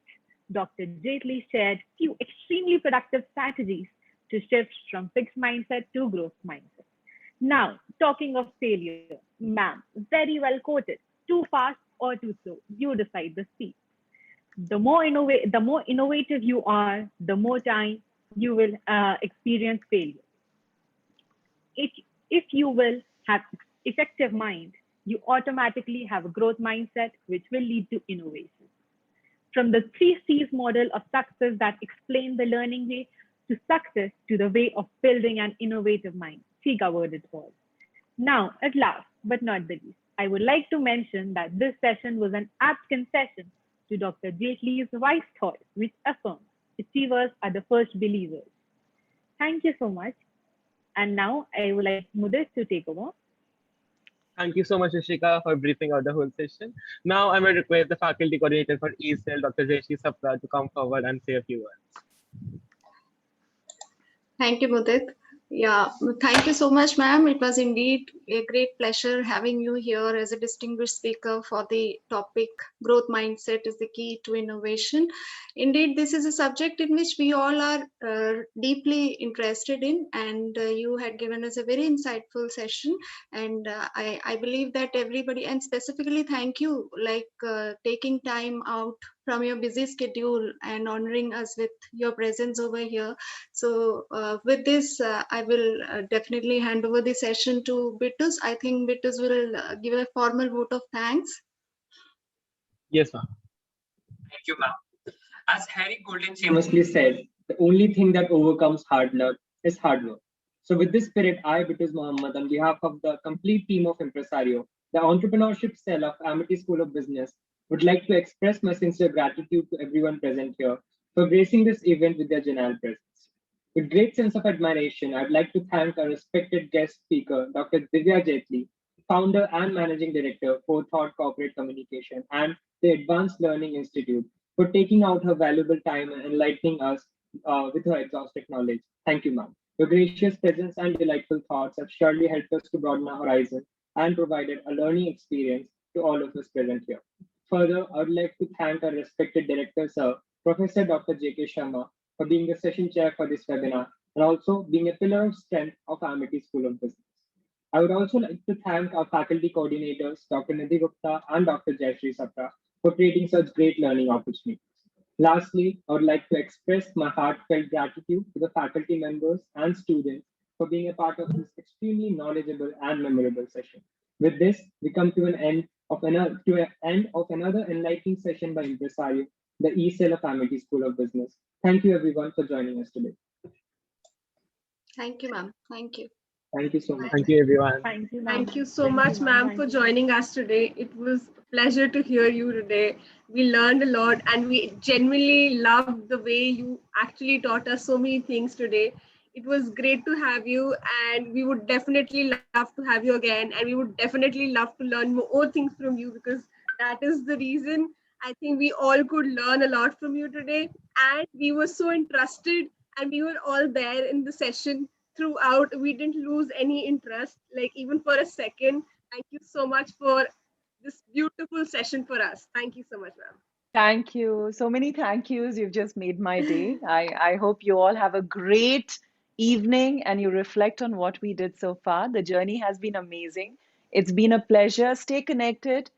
Dr. Jaitley shared few extremely productive strategies to shift from fixed mindset to growth mindset. Now, talking of failure, ma'am, very well quoted. Too fast or too slow, you decide the speed. The more innovative you are, the more time you will experience failure. If, if you will have effective mind, you automatically have a growth mindset, which will lead to innovation. From the three C's model of success that explain the learning way to success to the way of building an innovative mind. She covered it all. Now, at last, but not the least, I would like to mention that this session was an apt concession to Dr. Jaitley's wise thought, which affirms achievers are the first believers. Thank you so much. And now I would like Mudit to take over. Thank you so much, Ishika, for briefing out the whole session. Now I will request the faculty coordinator for ESL, Dr. Jayashree Sapra, to come forward and say a few words. Thank you, Mudit. Yeah, thank you so much, ma'am. It was indeed a great pleasure having you here as a distinguished speaker for the topic growth mindset is the key to innovation. Indeed, this is a subject in which we all are deeply interested in, and you had given us a very insightful session. And I believe that everybody, and specifically thank you, like taking time out from your busy schedule and honoring us with your presence over here. So with this, I will definitely hand over the session to Bitus. I think Bitus will give a formal vote of thanks. Yes, ma'am. Thank you, ma'am. As Harry Golden famously said, the only thing that overcomes hard luck is hard work. So, with this spirit, I, Bitus Muhammad, on behalf of the complete team of Impresario, the entrepreneurship cell of Amity School of Business, would like to express my sincere gratitude to everyone present here for gracing this event with their genial presence. With great sense of admiration, I'd like to thank our respected guest speaker, Dr. Divya Jaitley, founder and managing director for Thought Corporate Communication and the Advanced Learning Institute, for taking out her valuable time and enlightening us with her exhaustive knowledge. Thank you, ma'am. Your gracious presence and delightful thoughts have surely helped us to broaden our horizon and provided a learning experience to all of us present here. Further, I would like to thank our respected director, Sir, Professor Dr. J.K. Sharma, for being the session chair for this webinar and also being a pillar of strength of Amity School of Business. I would also like to thank our faculty coordinators, Dr. Nidhi Gupta and Dr. Jayashree Sapra, for creating such great learning opportunities. Lastly, I would like to express my heartfelt gratitude to the faculty members and students for being a part of this extremely knowledgeable and memorable session. With this, we come to an end of another enlightening session by Impresario, the E-Cell of Amity School of Business. Thank you everyone for joining us today. Thank you, ma'am. Thank you. Thank you so much. Thank you, everyone. Thank you, ma'am. Thank you so much, ma'am, for joining us today. It was a pleasure to hear you today. We learned a lot and we genuinely loved the way you actually taught us so many things today. It was great to have you, and we would definitely love to have you again. And we would definitely love to learn more things from you, because that is the reason I think we all could learn a lot from you today. And we were so interested, and we were all there in the session throughout. We didn't lose any interest, like even for a second. Thank you so much for this beautiful session for us. Thank you so much, ma'am. Thank you. So many thank yous. You've just made my day. I hope you all have a great evening and you reflect on what we did so far. The journey has been amazing. It's been a pleasure. Stay connected.